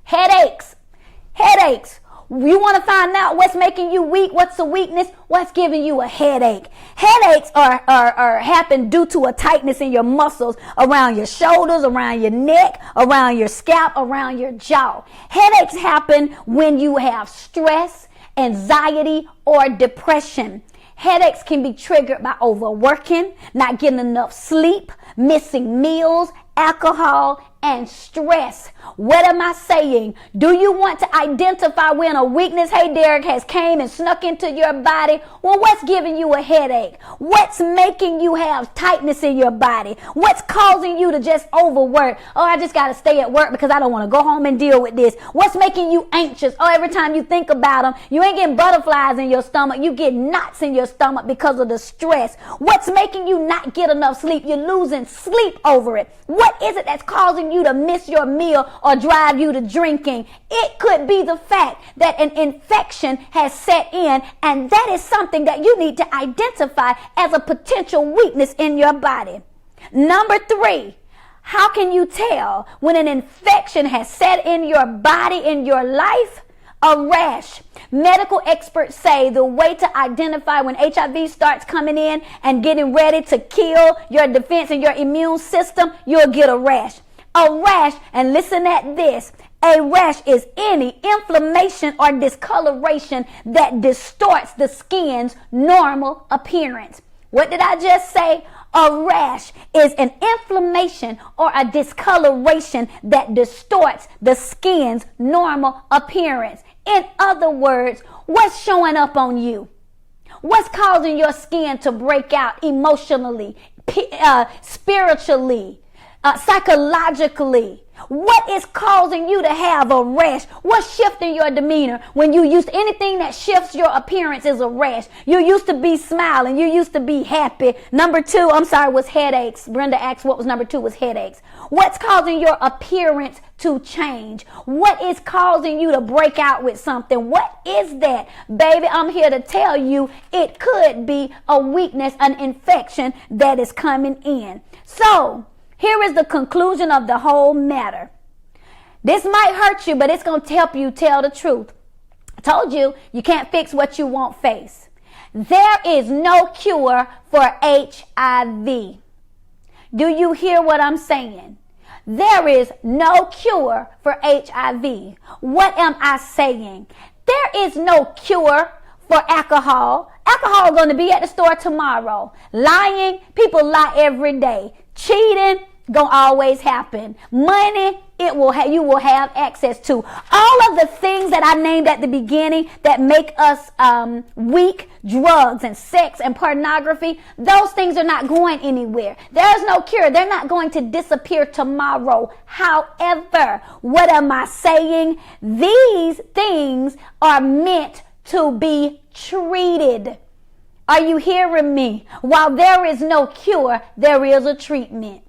headaches. Headaches. You want to find out what's making you weak? What's the weakness? What's giving you a headache? Headaches are happen due to a tightness in your muscles around your shoulders, around your neck, around your scalp, around your jaw. Headaches happen when you have stress, anxiety, or depression. Headaches can be triggered by overworking, not getting enough sleep, missing meals, alcohol, and stress. What am I saying? Do you want to identify when a weakness, hey Derek, has came and snuck into your body? Well, what's giving you a headache? What's making you have tightness in your body? What's causing you to just overwork? Oh, I just got to stay at work because I don't want to go home and deal with this. What's making you anxious? Oh, every time you think about them, you ain't getting butterflies in your stomach. You get knots in your stomach because of the stress. What's making you not get enough sleep? You're losing sleep over it. What is it that's causing you to miss your meal or drive you to drinking? It could be the fact that an infection has set in, and that is something that you need to identify as a potential weakness in your body. Number 3, how can you tell when an infection has set in your body, in your life? A rash. Medical experts say the way to identify when HIV starts coming in and getting ready to kill your defense and your immune system, you'll get a rash. A rash, and listen at this, a rash is any inflammation or discoloration that distorts the skin's normal appearance. What did I just say? A rash is an inflammation or a discoloration that distorts the skin's normal appearance. In other words, what's showing up on you? What's causing your skin to break out emotionally, spiritually, psychologically? What is causing you to have a rash? What's shifting your demeanor? When you used anything that shifts your appearance is a rash. You used to be smiling. You used to be happy. Number 2, was headaches. Brenda asked what was number 2 was headaches. What's causing your appearance to change? What is causing you to break out with something? What is that? Baby, I'm here to tell you it could be a weakness, an infection that is coming in. So, here is the conclusion of the whole matter. This might hurt you, but it's going to help you tell the truth. I told you, you can't fix what you won't face. There is no cure for HIV. Do you hear what I'm saying? There is no cure for HIV. What am I saying? There is no cure for alcohol. Alcohol is going to be at the store tomorrow. Lying, people lie every day. Cheating, gonna always happen. Money, you will have access to. All of the things that I named at the beginning that make us weak, drugs and sex and pornography, those things are not going anywhere. There's no cure. They're not going to disappear tomorrow. However, what am I saying? These things are meant to be treated. Are you hearing me? While there is no cure, there is a treatment.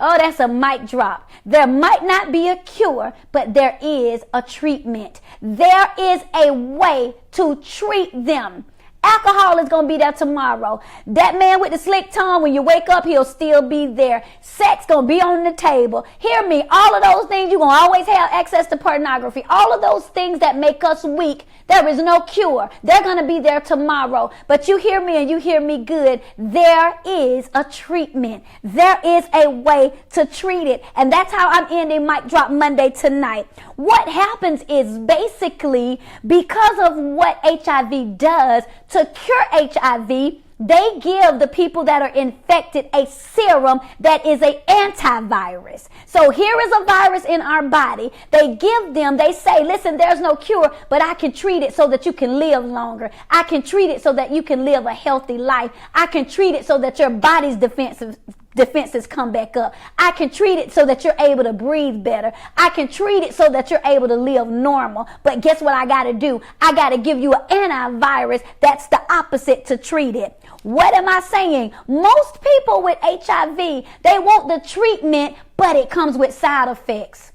Oh, that's a mic drop. There might not be a cure, but there is a treatment. There is a way to treat them. Alcohol is going to be there tomorrow. That man with the slick tongue, when you wake up, he'll still be there. Sex going to be on the table. Hear me. All of those things, you're going to always have access to pornography. All of those things that make us weak, there is no cure. They're going to be there tomorrow. But you hear me and you hear me good. There is a treatment. There is a way to treat it. And that's how I'm ending Mic Drop Monday tonight. What happens is basically because of what HIV does, to cure HIV, they give the people that are infected a serum that is an antivirus. So here is a virus in our body. They give them, they say, listen, there's no cure, but I can treat it so that you can live longer. I can treat it so that you can live a healthy life. I can treat it so that your body's defenses come back up. I can treat it so that you're able to breathe better. I can treat it so that you're able to live normal. But guess what I got to do? I got to give you an antivirus that's the opposite to treat it. What am I saying? Most people with HIV, they want the treatment, but it comes with side effects.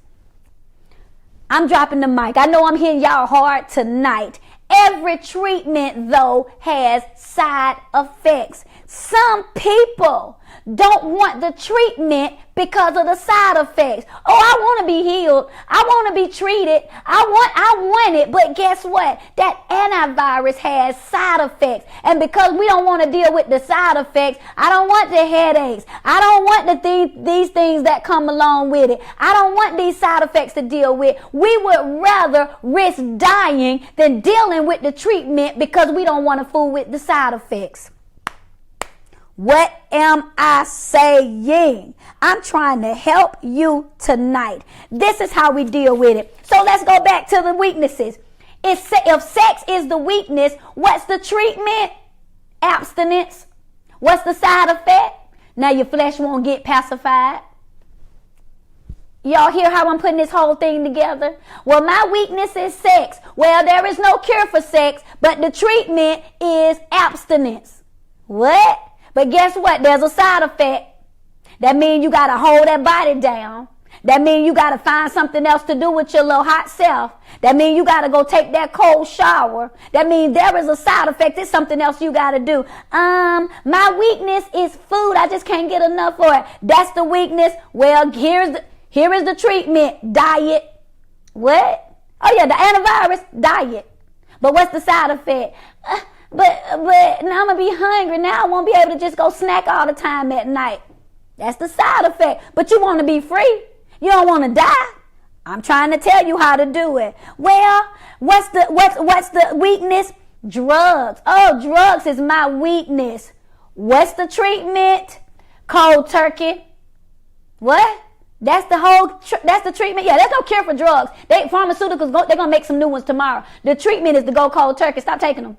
I'm dropping the mic. I know I'm hitting y'all hard tonight. Every treatment, though, has side effects. Some people don't want the treatment because of the side effects. Oh, I want to be healed. I want to be treated. I want it. But guess what? That antivirus has side effects. And because we don't want to deal with the side effects, I don't want the headaches. I don't want these things that come along with it. I don't want these side effects to deal with. We would rather risk dying than dealing with the treatment because we don't want to fool with the side effects. What am I saying? I'm trying to help you tonight. This is how we deal with it. So let's go back to the weaknesses. If sex is the weakness, what's the treatment? Abstinence. What's the side effect? Now your flesh won't get pacified. Y'all hear how I'm putting this whole thing together? Well, my weakness is sex. Well, there is no cure for sex, but the treatment is abstinence. What? But guess what? There's a side effect. That means you got to hold that body down. That means you got to find something else to do with your little hot self. That means you got to go take that cold shower. That means there is a side effect. It's something else you got to do. My weakness is food. I just can't get enough for it. That's the weakness. Well, here is the treatment. Diet. What? Oh yeah, the antivirus. Diet. But what's the side effect? But now I'm going to be hungry. Now I won't be able to just go snack all the time at night. That's the side effect. But you want to be free. You don't want to die. I'm trying to tell you how to do it. Well, what's the weakness? Drugs. Oh, drugs is my weakness. What's the treatment? Cold turkey. What? That's the treatment. Yeah, there's no cure for drugs. Pharmaceuticals, they're going to make some new ones tomorrow. The treatment is to go cold turkey. Stop taking them.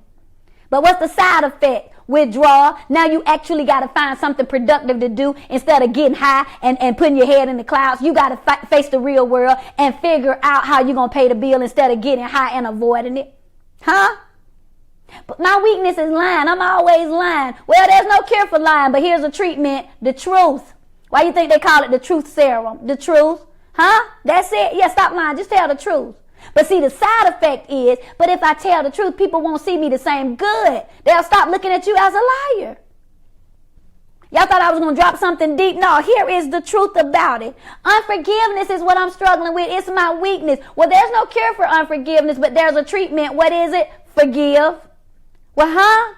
But what's the side effect? withdraw. Now you actually got to find something productive to do instead of getting high and putting your head in the clouds. You got to face the real world and figure out how you're going to pay the bill instead of getting high and avoiding it. Huh? But my weakness is lying. I'm always lying. Well, there's no cure for lying, but here's a treatment: the truth. Why you think they call it the truth serum? The truth. Huh? That's it. Yeah, stop lying. Just tell the truth. But see, the side effect is, but if I tell the truth, people won't see me the same good. They'll stop looking at you as a liar. Y'all thought I was going to drop something deep? No, here is the truth about it. Unforgiveness is what I'm struggling with. It's my weakness. Well, there's no cure for unforgiveness, but there's a treatment. What is it? Forgive. Well, huh?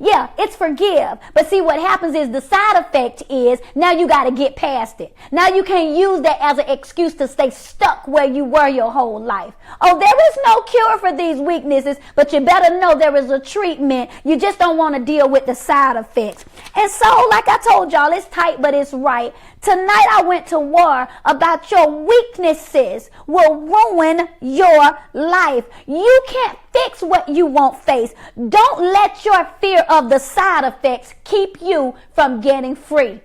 Yeah, it's forgive. But see, what happens is the side effect is now you got to get past it. Now you can't use that as an excuse to stay stuck where you were your whole life. Oh, there is no cure for these weaknesses, but you better know there is a treatment. You just don't want to deal with the side effects. And so, like I told y'all, it's tight, but it's right. Tonight I went to war about your weaknesses will ruin your life. You can't fix what you won't face. Don't let your fear of the side effects keep you from getting free.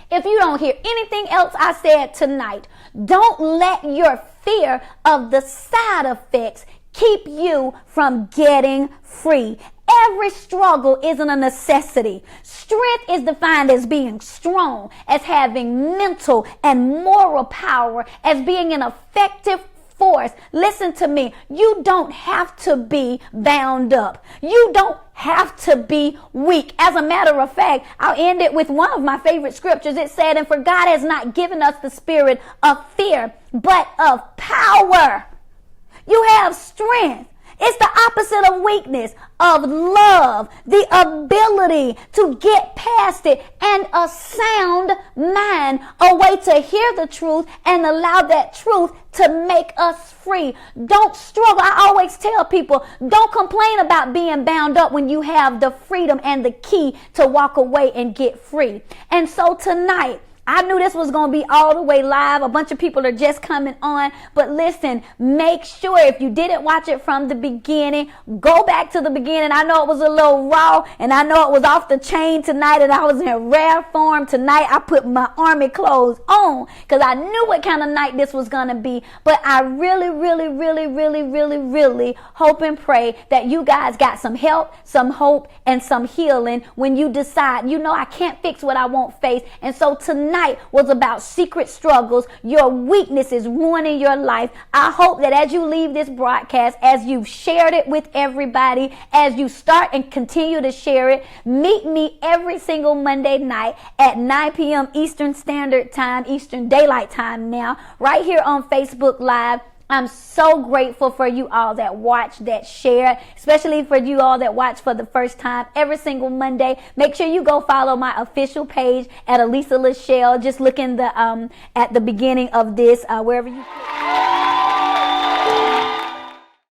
If you don't hear anything else I said tonight, don't let your fear of the side effects keep you from getting free. Every struggle isn't a necessity. Strength is defined as being strong, as having mental and moral power, as being an effective force. Listen to me. You don't have to be bound up. You don't have to be weak. As a matter of fact, I'll end it with one of my favorite scriptures. It said, "And for God has not given us the spirit of fear, but of power." You have strength. It's the opposite of weakness, of love, the ability to get past it, and a sound mind, a way to hear the truth and allow that truth to make us free. Don't struggle. I always tell people, don't complain about being bound up when you have the freedom and the key to walk away and get free. And so tonight, I knew this was going to be all the way live. A bunch of people are just coming on. But listen, make sure if you didn't watch it from the beginning, go back to the beginning. I know it was a little raw and I know it was off the chain tonight and I was in rare form tonight. I put my army clothes on because I knew what kind of night this was going to be. But I really hope and pray that you guys got some help, some hope, and some healing when you decide, I can't fix what I won't face. And so tonight was about secret struggles. Your weakness is ruining your life. I hope that as you leave this broadcast, as you've shared it with everybody, as you start and continue to share it, meet me every single Monday night at 9 p.m. Eastern Standard Time, Eastern Daylight Time now, right here on Facebook Live. I'm so grateful for you all that watch, that share, especially for you all that watch for the first time every single Monday. Make sure you go follow my official page at Elisa LaShell. Just look in the at the beginning of this, wherever you click.